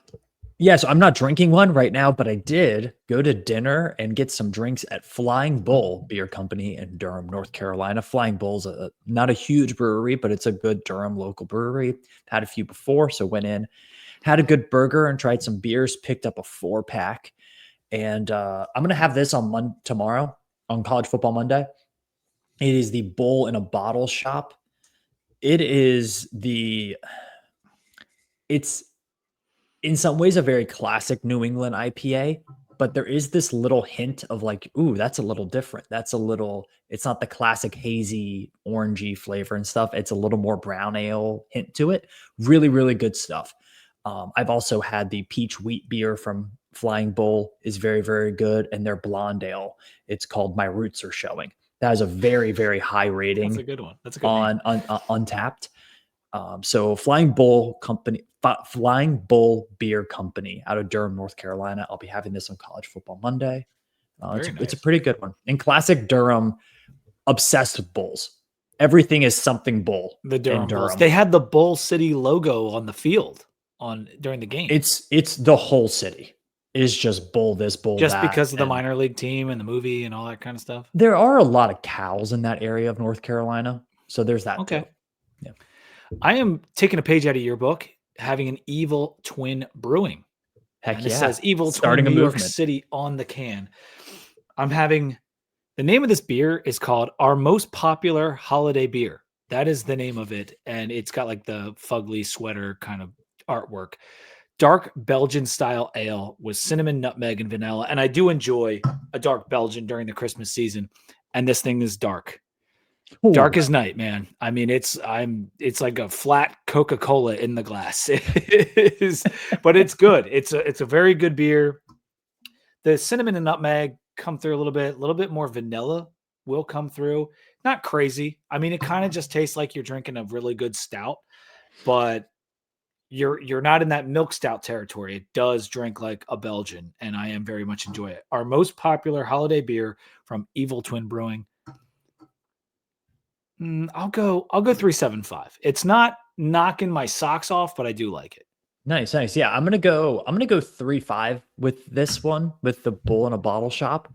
So I'm not drinking one right now, but I did go to dinner and get some drinks at Flying Bull Beer Company in Durham, North Carolina. Flying Bull's not a huge brewery, but it's a good Durham local brewery. Had a few before, so went in, had a good burger and tried some beers, picked up a 4-pack. And I'm going to have this on tomorrow on College Football Monday. It is the Bull in a Bottle shop. It's in some ways a very classic New England IPA, but there is this little hint of like, ooh, that's a little different. It's not the classic hazy orangey flavor and stuff. It's a little more brown ale hint to it. Really, really good stuff. I've also had the peach wheat beer from Flying Bull is very, very good. And their blonde ale, it's called My Roots Are Showing. That is a very, very high rating. That's a good one. That's a good on Untapped. So Flying Bull Beer Company out of Durham, North Carolina. I'll be having this on College Football Monday. It's a pretty good one. In classic Durham, obsessed with bulls. Everything is something bull. The Durham Bulls. They had the Bull City logo on the field during the game. It's the whole city. It is just bull this, bull just that. Just because of the minor league team and the movie and all that kind of stuff? There are a lot of cows in that area of North Carolina. So there's that too. Yeah. I am taking a page out of your book, having an Evil Twin Brewing. Heck It says Evil Starting Twin New York movement. City on the can. I'm having The name of this beer is called Our Most Popular Holiday Beer. That is the name of it. And it's got like the fugly sweater kind of artwork. Dark Belgian style ale with cinnamon, nutmeg, and vanilla. And I do enjoy a dark Belgian during the Christmas season. And this thing is dark. Ooh. Dark as night, man. I mean, it's like a flat Coca-Cola in the glass. It is, but it's good. It's a very good beer. The cinnamon and nutmeg come through a little bit more vanilla will come through. Not crazy. I mean, it kind of just tastes like you're drinking a really good stout, but you're not in that milk stout territory. It does drink like a Belgian, and I am very much enjoy it. Our most popular holiday beer from Evil Twin Brewing. I'll go 3.75. It's not knocking my socks off, but I do like it. Nice. Yeah, I'm gonna go 3.5 with this one with the Bull in a Bottle Shop.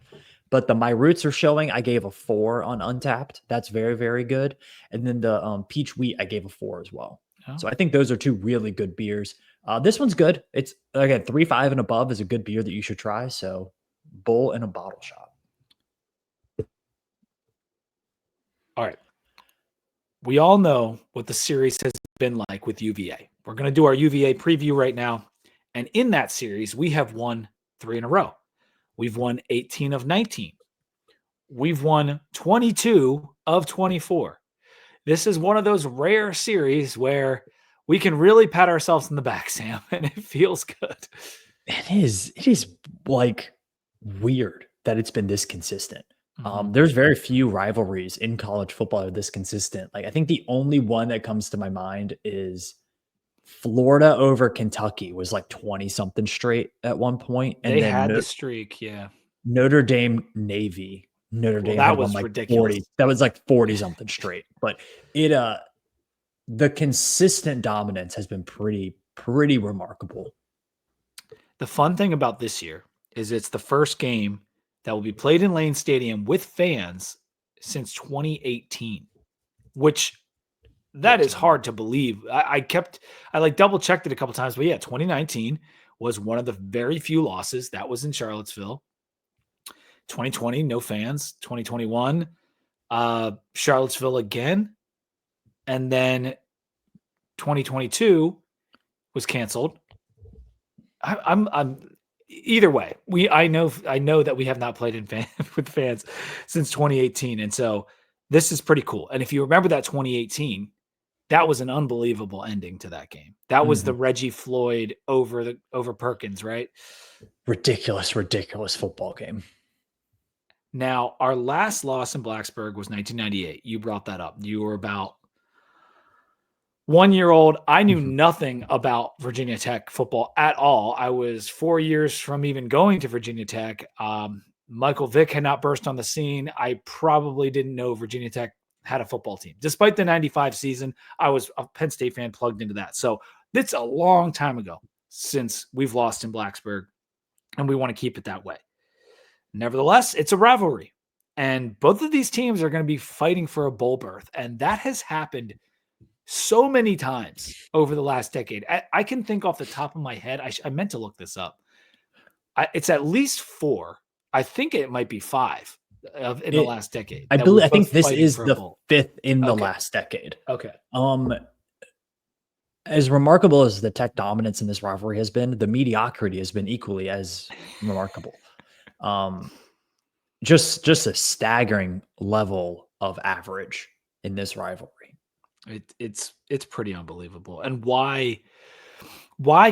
But my roots are showing. I gave a 4 on Untapped. That's very, very good. And then the Peach Wheat, I gave a 4 as well. Oh. So I think those are 2 really good beers. This one's good. It's again 3.5 and above is a good beer that you should try. So Bull in a Bottle Shop. All right. We all know what the series has been like with UVA. We're going to do our UVA preview right now. And in that series, we have won 3 in a row. We've won 18 of 19. We've won 22 of 24. This is one of those rare series where we can really pat ourselves in the back, Sam, and it feels good. It is like weird that it's been this consistent. There's very few rivalries in college football that are this consistent. Like I think the only one that comes to my mind is Florida over Kentucky was like 20 something straight at one point. And they then had the streak. Yeah. Notre Dame Navy. Notre Dame that had was won like ridiculous. 40. That was like 40 something straight. But the consistent dominance has been pretty remarkable. The fun thing about this year is it's the first game that will be played in Lane Stadium with fans since 2018, which that is hard to believe. I double checked it a couple times, but yeah, 2019 was one of the very few losses that was in Charlottesville. 2020, no fans. 2021, Charlottesville again. And then 2022 was canceled. I'm either way. I know that we have not played with fans since 2018, and so this is pretty cool. And if you remember that 2018, that was an unbelievable ending to that game. That was the Reggie Floyd over Perkins, right? Ridiculous football game. Now, our last loss in Blacksburg was 1998. You brought that up. You were about 1 year old. I knew nothing about Virginia Tech football at all. I was 4 years from even going to Virginia Tech. Michael Vick had not burst on the scene. I probably didn't know Virginia Tech had a football team. Despite the 95 season, I was a Penn State fan plugged into that. So it's a long time ago since we've lost in Blacksburg, and we want to keep it that way. Nevertheless, it's a rivalry, and both of these teams are going to be fighting for a bowl berth, and that has happened so many times over the last decade. I can think off the top of my head. I meant to look this up. It's at least 4. I think it might be 5 in the last decade. I think this is the 5th in the last decade. Okay. As remarkable as the Tech dominance in this rivalry has been, the mediocrity has been equally as remarkable. Just a staggering level of average in this rivalry. It's pretty unbelievable. And why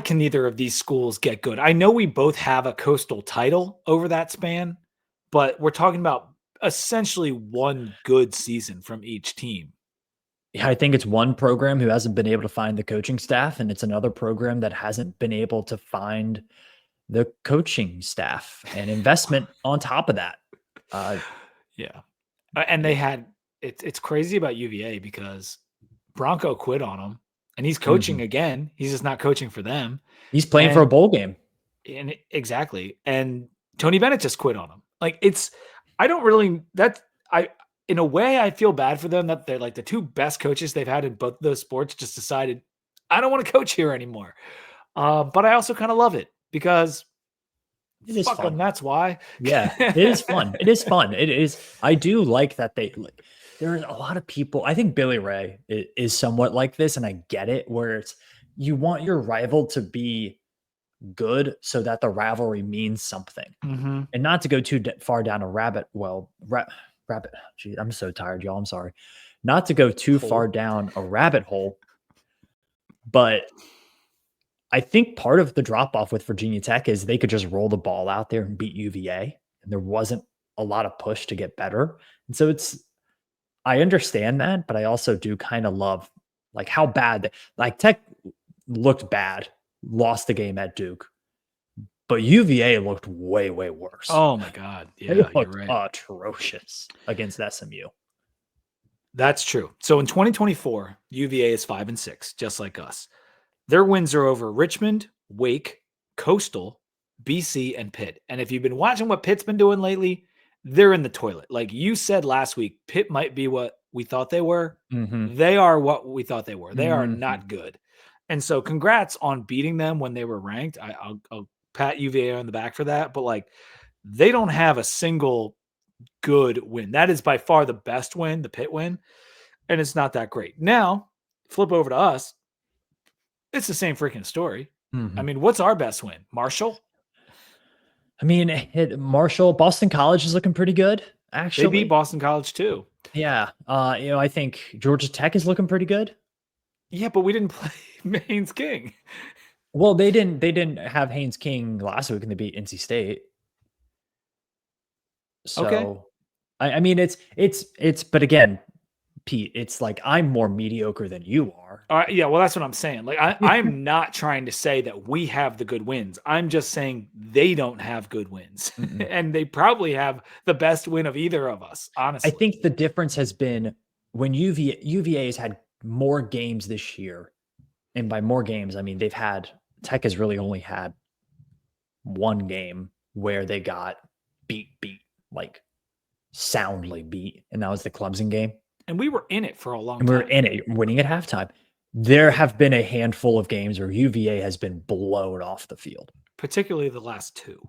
can neither of these schools get good? I know we both have a coastal title over that span, but we're talking about essentially one good season from each team. Yeah, I think it's one program who hasn't been able to find the coaching staff, and it's another program that hasn't been able to find the coaching staff and investment on top of that. Yeah. And they had, it's crazy about UVA because Bronco quit on him and he's coaching again. He's just not coaching for them. He's playing for a bowl game. And exactly. And Tony Bennett just quit on him. Like in a way, I feel bad for them that they're like the 2 best coaches they've had in both of those sports just decided, I don't want to coach here anymore. But I also kind of love it because It is Fuck fun. them, that's why. Yeah, it is fun. It is fun. It is. I do like that there's a lot of people. I think Billy Ray is somewhat like this, and I get it, where it's you want your rival to be good so that the rivalry means something, Mm-hmm. and not to go too far down a rabbit. Rabbit. Gee, I'm so tired, y'all. I'm sorry. Not to go too far down a rabbit hole, but I think part of the drop off with Virginia Tech is they could just roll the ball out there and beat UVA, and there wasn't a lot of push to get better. And so I understand that, but I also do kind of love like how bad Tech looked bad, lost the game at Duke, but UVA looked way, way worse. Oh my God. Yeah, They you're looked right. atrocious against SMU. That's true. So in 2024, UVA is 5-6, just like us. Their wins are over Richmond, Wake, Coastal, BC, and Pitt. And if you've been watching what Pitt's been doing lately, they're in the toilet. Like you said last week, Pitt might be what we thought they were. Mm-hmm. They are what we thought they were. They are Mhm. not good. And so congrats on beating them when they were ranked. I'll pat UVA on the back for that. But like they don't have a single good win. That is by far the best win, the Pitt win. And it's not that great. Now, flip over to us. It's the same freaking story. Mhm. I mean, what's our best win? Marshall? I mean, Marshall, Boston College is looking pretty good, They actually. beat Boston College too. Yeah. I think Georgia Tech is looking pretty good. Yeah, but we didn't play Haynes King. Well, they didn't have Haynes King last week and they beat NC State. So Okay. I mean it's but again, Pete, it's like I'm more mediocre than you are. All right, yeah, well, that's what I'm saying. Like, I'm not trying to say that we have the good wins. I'm just saying they don't have good wins, and they probably have the best win of either of us. Honestly, I think the difference has been when UVA has had more games this year, and by more games, I mean Tech has really only had one game where they got beat, like soundly beat, and that was the Clemson game. And we were in it for a long And time. we're in it, winning at halftime. There have been a handful of games where UVA has been blown off the field. Particularly the last two.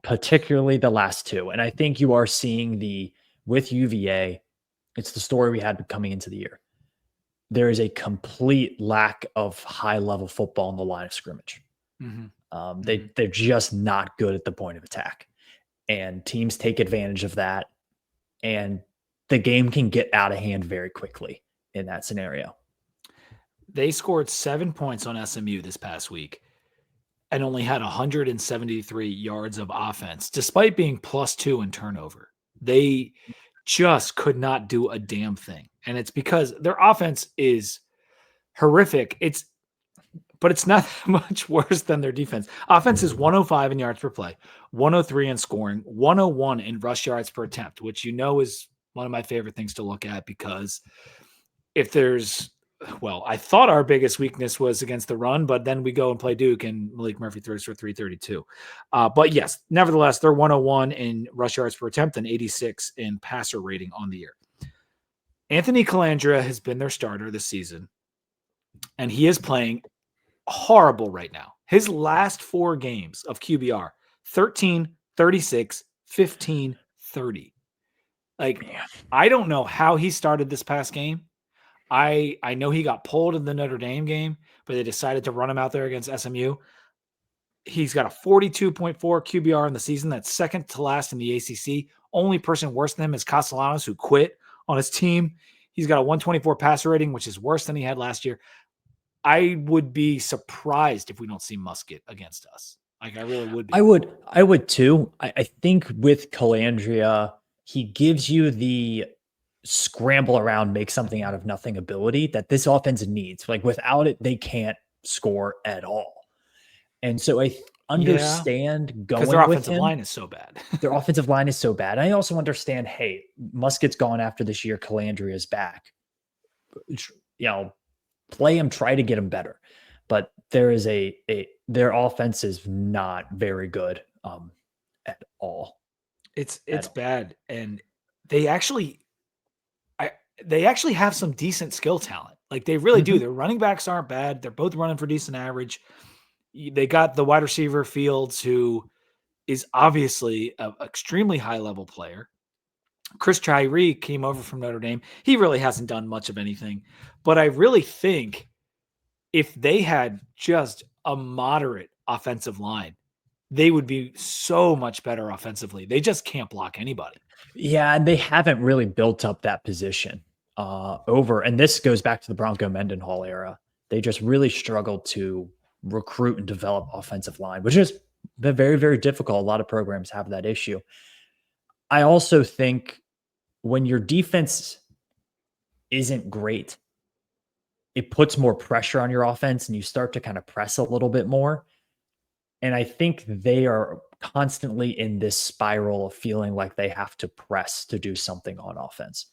And I think you are seeing with UVA, it's the story we had coming into the year. There is a complete lack of high-level football in the line of scrimmage. Mm-hmm. They're just not good at the point of attack. And teams take advantage of that. And the game can get out of hand very quickly in that scenario. They scored 7 points on SMU this past week and only had 173 yards of offense, despite being +2 in turnover. They just could not do a damn thing. And it's because their offense is horrific. But it's not much worse than their defense. Offense is 105 in yards per play, 103 in scoring, 101 in rush yards per attempt, which is one of my favorite things to look at because I thought our biggest weakness was against the run, but then we go and play Duke and Malik Murphy throws for 332. But yes, nevertheless, they're 101 in rush yards per attempt and 86 in passer rating on the year. Anthony Calandra has been their starter this season, and he is playing horrible right now. His last 4 games of QBR, 13, 36, 15, 30. Like, I don't know how he started this past game. I know he got pulled in the Notre Dame game, but they decided to run him out there against SMU. He's got a 42.4 QBR in the season. That's second to last in the ACC. Only person worse than him is Castellanos, who quit on his team. He's got a 124 passer rating, which is worse than he had last year. I would be surprised if we don't see Musket against us. Like, I really would be. I would too. I think with Calandria, he gives you the scramble around, make something out of nothing ability that this offense needs. Like, without it, they can't score at all. And so I understand going with him. Because their offensive line is so bad. Their offensive line is so bad. I also understand, hey, Musket's gone after this year. Calandria's back. Play him, try to get him better. But there is their offense is not very good at all. It's bad. And they actually have some decent skill talent. Like, they really do. Their running backs aren't bad. They're both running for decent average. They got the wide receiver Fields, who is obviously an extremely high-level player. Chris Tyree came over from Notre Dame. He really hasn't done much of anything. But I really think if they had just a moderate offensive line, they would be so much better offensively. They just can't block anybody. Yeah, and they haven't really built up that position and this goes back to the Bronco Mendenhall era. They just really struggled to recruit and develop offensive line, which is very, very difficult. A lot of programs have that issue. I also think when your defense isn't great, it puts more pressure on your offense and you start to kind of press a little bit more. And I think they are constantly in this spiral of feeling like they have to press to do something on offense.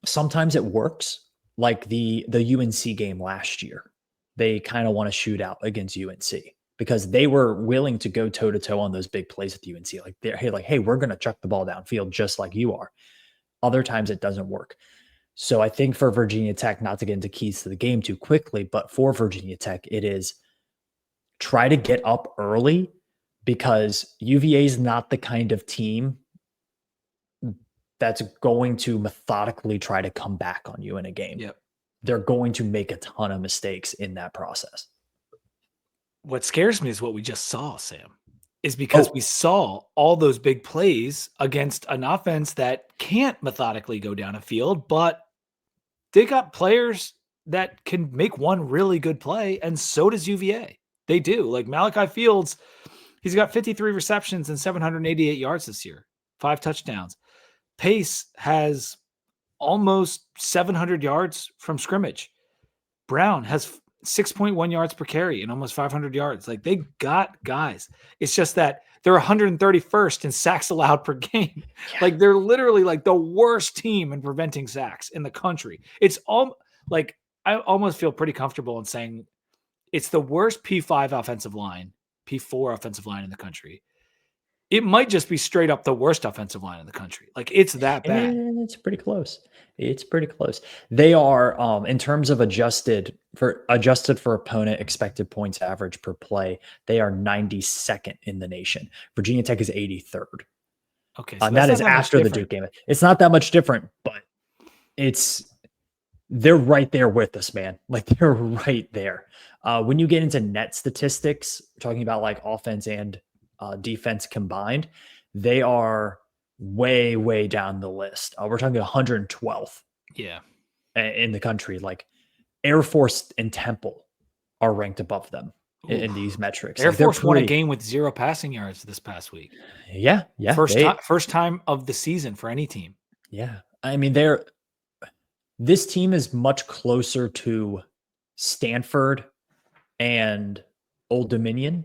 Sometimes it works, like the UNC game last year. They kind of want to shoot out against UNC because they were willing to go toe to toe on those big plays with UNC. Hey, we're going to chuck the ball downfield just like you are. Other times it doesn't work. So I think for Virginia Tech, not to get into keys to the game too quickly, but for Virginia Tech, it is try to get up early because UVA is not the kind of team that's going to methodically try to come back on you in a game. Yep. They're going to make a ton of mistakes in that process. What scares me is what we just saw, Sam, is because we saw all those big plays against an offense that can't methodically go down a field, but they got players that can make one really good play, and so does UVA. They do. Like Malachi Fields, he's got 53 receptions and 788 yards this year, 5 touchdowns. Pace has almost 700 yards from scrimmage. Brown has 6.1 yards per carry and almost 500 yards. Like they got guys. It's just that they're 131st in sacks allowed per game. Yeah. Like they're literally like the worst team in preventing sacks in the country. It's all like, I almost feel pretty comfortable in saying it's the worst P5 offensive line, P4 offensive line in the country. It might just be straight up the worst offensive line in the country. Like it's that bad. It's pretty close. It's pretty close. They are, in terms of adjusted for opponent expected points average per play, they are 92nd in the nation. Virginia Tech is 83rd. Okay. So that is after the Duke game. It's not that much different, but they're right there with us, man. Like they're right there. When you get into net statistics, talking about like offense and defense combined, they are way, way down the list. We're talking 112th in the country. Like Air Force and Temple are ranked above them in these metrics. Air Force won a game with 0 passing yards this past week. Yeah. First time of the season for any team. Yeah. I mean, this team is much closer to Stanford and Old Dominion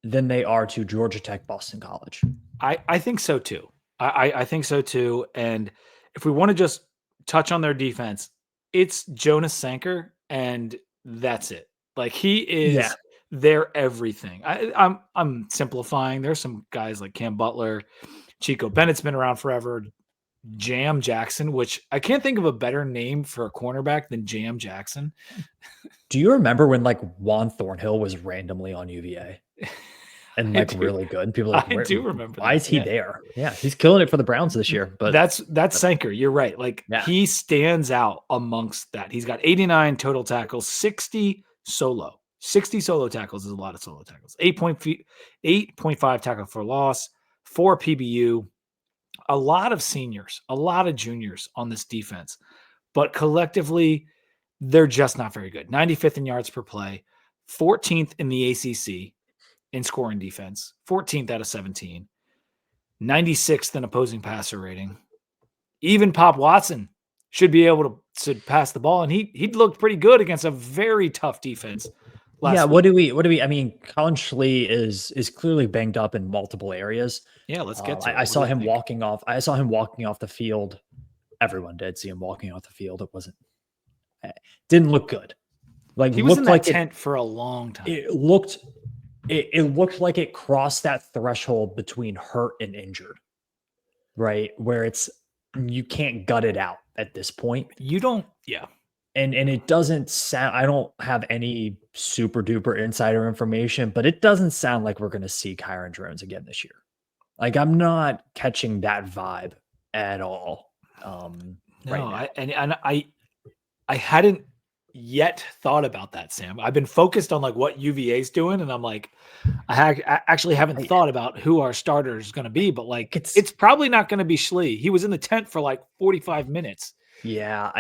than they are to Georgia Tech, Boston College. I think so too. I think so too. And if we want to just touch on their defense, it's Jonas Sanker, and that's it. Like he is their everything. I'm simplifying. There's some guys like Cam Butler, Chico Bennett's been around forever. Jam Jackson, which I can't think of a better name for a cornerback than Jam Jackson. Do you remember when like Juan Thornhill was randomly on UVA and like really good? And people are like, I do remember. Why is he there? Yeah, he's killing it for the Browns this year. But that's Sanker. You're right. Like he stands out amongst that. He's got 89 total tackles, 60 solo. 60 solo tackles is a lot of solo tackles. 8.5 tackle for loss, 4 PBU. A lot of seniors, a lot of juniors on this defense, but collectively, they're just not very good. 95th in yards per play, 14th in the ACC in scoring defense, 14th out of 17, 96th in opposing passer rating. Even Pop Watson should be able to pass the ball, and he looked pretty good against a very tough defense. What do we? I mean, Colin Schley is clearly banged up in multiple areas. Yeah, let's get to it. I saw him walking off. I saw him walking off the field. Everyone did see him walking off the field. Didn't look good. Like he was in that tent for a long time. It looked like it crossed that threshold between hurt and injured, right? Where you can't gut it out at this point. You don't. Yeah. And it doesn't sound, I don't have any super duper insider information, but it doesn't sound like we're going to see Kyron Drones again this year. Like, I'm not catching that vibe at all. Right now. I hadn't yet thought about that, Sam. I've been focused on like what UVA is doing, and I'm like, I actually haven't thought about who our starter is going to be. But like, it's probably not going to be Schlee. He was in the tent for like 45 minutes. Yeah,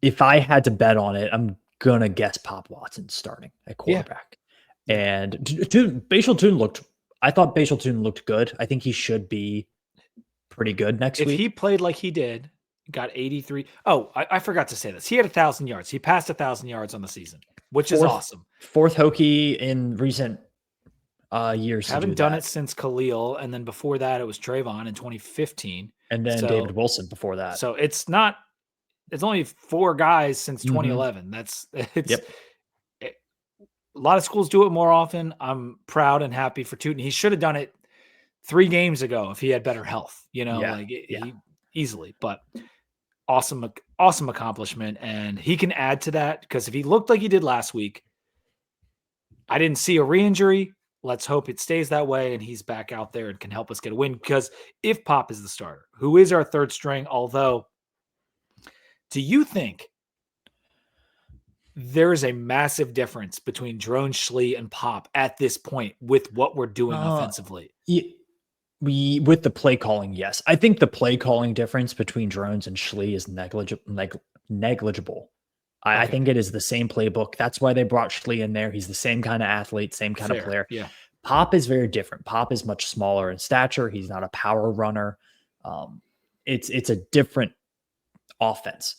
if I had to bet on it, I'm gonna guess Pop Watson starting at quarterback. Yeah. And Bashal Tune I thought Bashal Tune looked good. I think he should be pretty good next week. If he played like he did, got 83. Oh, I forgot to say this. He had 1,000 yards. He passed 1,000 yards on the season, which is awesome. Fourth Hokie in recent years. Haven't done it since Khalil, and then before that it was Trayvon in 2015, and then David Wilson before that. So it's only 4 guys since 2011. Yep. A lot of schools do it more often. I'm proud and happy for Tootin. He should have done it 3 games ago if he had better health, he easily, but awesome accomplishment. And he can add to that, because if he looked like he did last week, I didn't see a re-injury. Let's hope it stays that way and he's back out there and can help us get a win. Because if Pop is the starter, who is our third string, although, do you think there is a massive difference between Drone, Schlee, and Pop at this point with what we're doing offensively? With the play calling, yes. I think the play calling difference between Drones and Schlee is negligible. I think it is the same playbook. That's why they brought Schlee in there. He's the same kind of athlete, same kind of player. Yeah. Pop is very different. Pop is much smaller in stature. He's not a power runner. It's a different offense.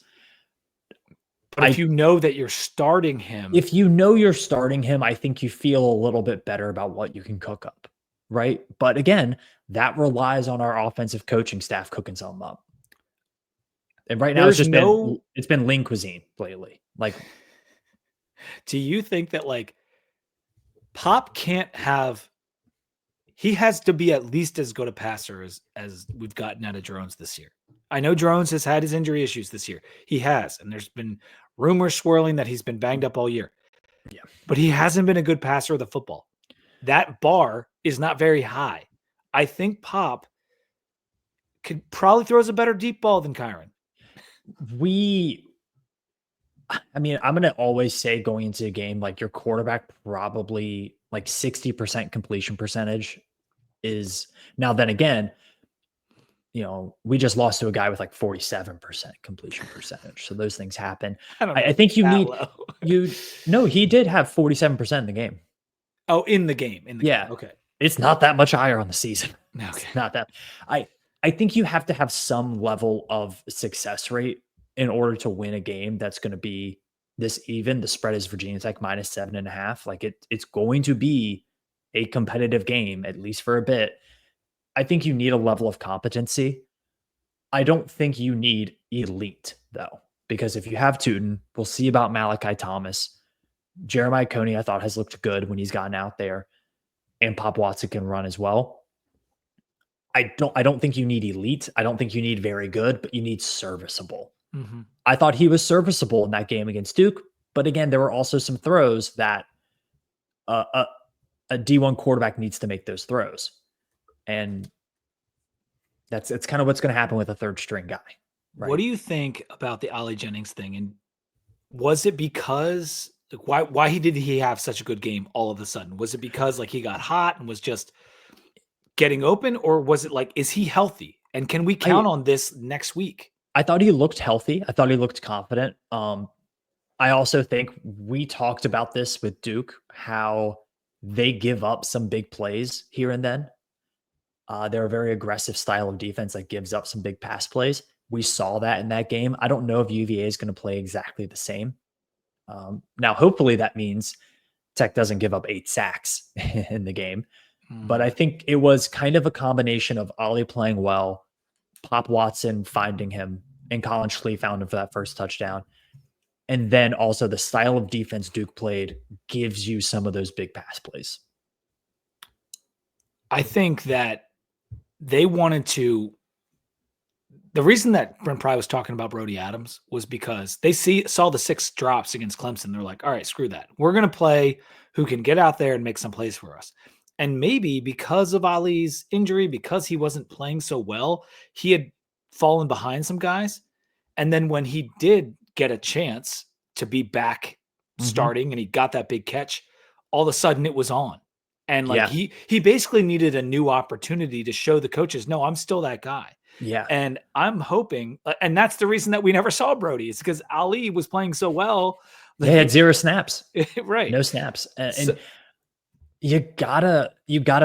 But if you know that you're starting him, I think you feel a little bit better about what you can cook up, right? But again, that relies on our offensive coaching staff cooking something up. And right now it's been lean cuisine lately. Like, do you think that like Pop he has to be at least as good a passer as we've gotten out of Drones this year? I know Drones has had his injury issues this year. He has, and there's been rumors swirling that he's been banged up all year. Yeah. But he hasn't been a good passer of the football. That bar is not very high. I think Pop probably throws a better deep ball than Kyron. I'm going to always say going into a game, like, your quarterback probably like 60% completion percentage is. Now, then again, we just lost to a guy with like 47% completion percentage. So those things happen. I think you need he did have 47% in the game. Oh, in the game. Yeah. Game. Okay. It's not that much higher on the season. Okay. It's not that. I think you have to have some level of success rate in order to win a game that's going to be this even. The spread is Virginia Tech -7.5. Like, it's going to be a competitive game, at least for a bit. I think you need a level of competency. I don't think you need elite, though, because if you have Tootin, we'll see about Malachi Thomas. Jeremiah Coney, I thought, has looked good when he's gotten out there, and Pop Watson can run as well. I don't think you need elite. I don't think you need very good, but you need serviceable. Mm-hmm. I thought he was serviceable in that game against Duke, but again, there were also some throws that a D1 quarterback needs to make those throws. And it's kind of what's going to happen with a third string guy. Right? What do you think about the Ollie Jennings thing? And was it because why did he have such a good game all of a sudden? Was it because like he got hot and was just getting open, or was it like, is he healthy? And can we count on this next week? I thought he looked healthy. I thought he looked confident. I also think we talked about this with Duke, how they give up some big plays here and then. They're a very aggressive style of defense that gives up some big pass plays. We saw that in that game. I don't know if UVA is going to play exactly the same. Now, hopefully that means Tech doesn't give up 8 sacks in the game. But I think it was kind of a combination of Ollie playing well, Pop Watson finding him, and Colin Schlee found him for that first touchdown. And then also the style of defense Duke played gives you some of those big pass plays. I think that they wanted to the reason that Brent Pry was talking about Brody Adams was because they saw the 6 drops against Clemson. They're like, all right, screw that. We're going to play who can get out there and make some plays for us. And maybe because of Ali's injury, because he wasn't playing so well, he had fallen behind some guys. And then when he did get a chance to be back starting and he got that big catch, all of a sudden it was on. And like he basically needed a new opportunity to show the coaches, no, I'm still that guy. Yeah. And I'm hoping, and that's the reason that we never saw Brody, is because Ali was playing so well. They had 0 snaps. Right. No snaps. And you gotta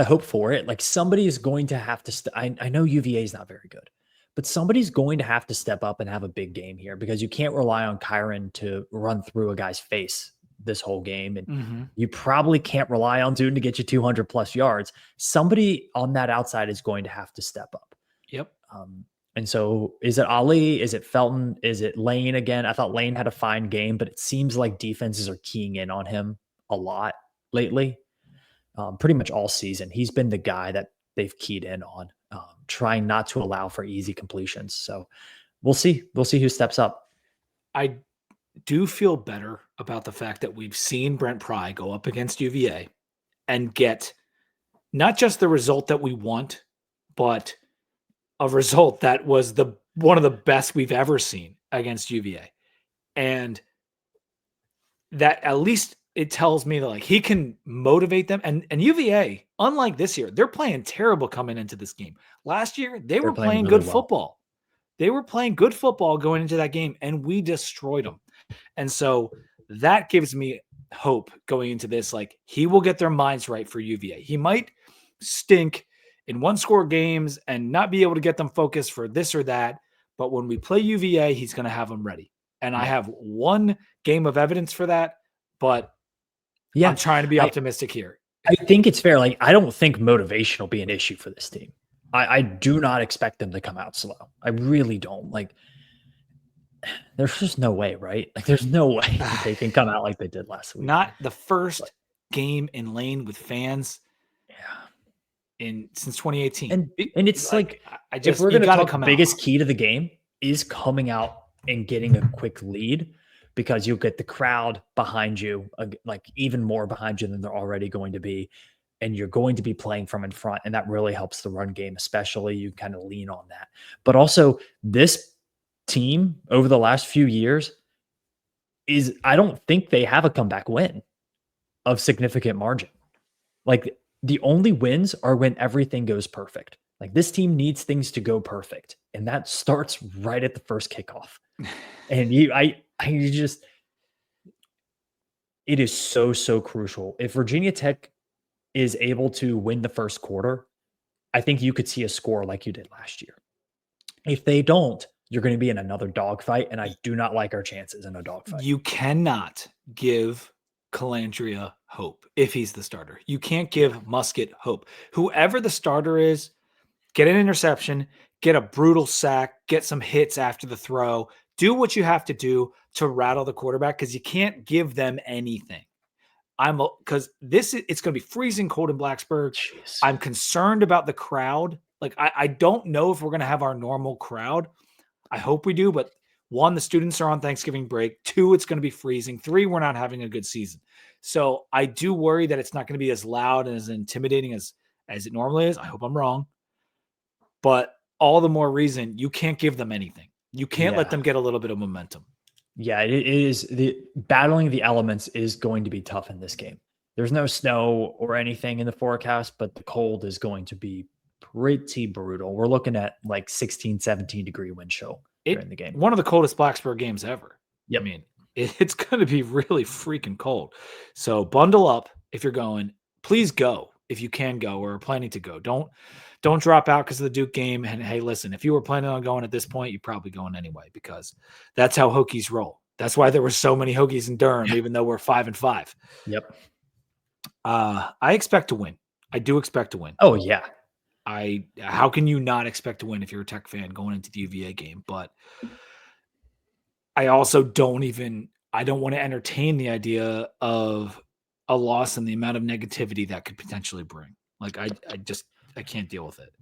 hope for it. Like somebody is going to have to, I know UVA is not very good, but somebody's going to have to step up and have a big game here, because you can't rely on Kyron to run through a guy's face this whole game. And you probably can't rely on Dune to get you 200 plus yards. Somebody on that outside is going to have to step up. Yep. And so is it Ali? Is it Felton? Is it Lane again? I thought Lane had a fine game, but it seems like defenses are keying in on him a lot lately. Pretty much all season. He's been the guy that they've keyed in on, trying not to allow for easy completions. So we'll see. We'll see who steps up. I do feel better about the fact that we've seen Brent Pry go up against UVA and get not just the result that we want, but a result that was one of the best we've ever seen against UVA. And that at least it tells me that like he can motivate them. And UVA, unlike this year, they're playing terrible coming into this game. Last year, they were playing good football. They were playing good football going into that game, and we destroyed them. And so that gives me hope going into this. Like, he will get their minds right for UVA. He might stink in 1-score games and not be able to get them focused for this or that. But when we play UVA, he's going to have them ready. And I have one game of evidence for that, but I'm trying to be optimistic here. I think it's fair. Like, I don't think motivation will be an issue for this team. I do not expect them to come out slow. I really don't. Like, there's just no way, right? Like, there's no way that they can come out like they did last week. Not the first game in Lane with fans since 2018. And it's like if we're going to talk, the biggest key to the game is coming out and getting a quick lead, because you'll get the crowd behind you, like even more behind you than they're already going to be. And you're going to be playing from in front. And that really helps the run game, especially. You kind of lean on that. But also, this team over the last few years I don't think they have a comeback win of significant margin. Like, the only wins are when everything goes perfect. Like, this team needs things to go perfect. And that starts right at the first kickoff. And it is so crucial. If Virginia Tech is able to win the first quarter, I think you could see a score like you did last year. If they don't, you're going to be in another dogfight, and I do not like our chances in a dogfight. You cannot give Calandria hope if he's the starter. You can't give Musket hope. Whoever the starter is, get an interception, get a brutal sack, get some hits after the throw. Do what you have to do to rattle the quarterback, because you can't give them anything. Because it's going to be freezing cold in Blacksburg. Jeez. I'm concerned about the crowd. Like, I don't know if we're going to have our normal crowd. I hope we do, but 1, the students are on Thanksgiving break. 2, it's going to be freezing. 3, we're not having a good season. So I do worry that it's not going to be as loud and as intimidating as it normally is. I hope I'm wrong. But all the more reason you can't give them anything. You can't let them get a little bit of momentum. Yeah, it is. Battling the elements is going to be tough in this game. There's no snow or anything in the forecast, but the cold is going to be pretty brutal. We're looking at like 16, 17 degree wind chill during the game. One of the coldest Blacksburg games ever. Yep. I mean, it's going to be really freaking cold. So bundle up if you're going. Please go if you can go or are planning to go. Don't drop out because of the Duke game. And hey, listen, if you were planning on going at this point, you're probably going anyway, because that's how Hokies roll. That's why there were so many Hokies in Durham, even though we're 5-5. Yep. I expect to win. I do expect to win. Oh yeah. How can you not expect to win if you're a Tech fan going into the UVA game? But I also don't want to entertain the idea of a loss and the amount of negativity that could potentially bring. Like, I can't deal with it.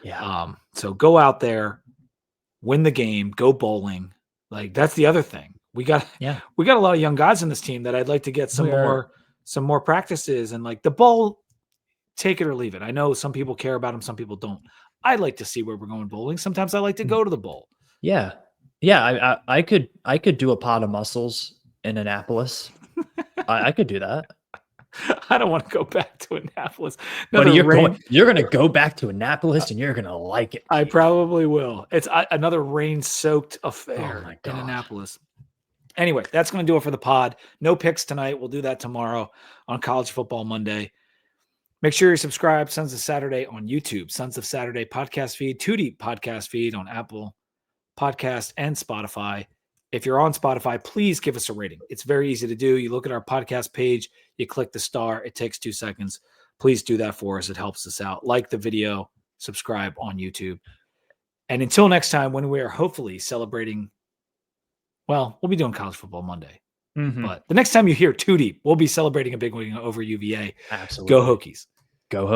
Yeah. So go out there, win the game, go bowling. Like that's the other thing. We got Yeah. a lot of young guys in this team that I'd like to get some more practices, and like the bowl, take it or leave it. I know some people care about them, some people don't. I'd like to see where we're going bowling. Sometimes I like to go to the bowl. Yeah. Yeah. I could do a pot of mussels in Annapolis. I could do that. I don't want to go back to Annapolis. But you're going to go back to Annapolis and you're going to like it. I probably will. It's another rain-soaked affair my in God. Annapolis. Anyway, that's going to do it for the pod. No picks tonight. We'll do that tomorrow on College Football Monday. Make sure you subscribe. Sons of Saturday on YouTube. Sons of Saturday podcast feed. 2 Deep podcast feed on Apple Podcast and Spotify. If you're on Spotify, please give us a rating. It's very easy to do. You look at our podcast page, you click the star. It takes 2 seconds. Please do that for us. It helps us out. Like the video, subscribe on YouTube. And until next time, when we are hopefully celebrating, well, we'll be doing College Football Monday. But the next time you hear 2 Deep, we'll be celebrating a big win over UVA. Absolutely. Go Hokies. Go Hokies.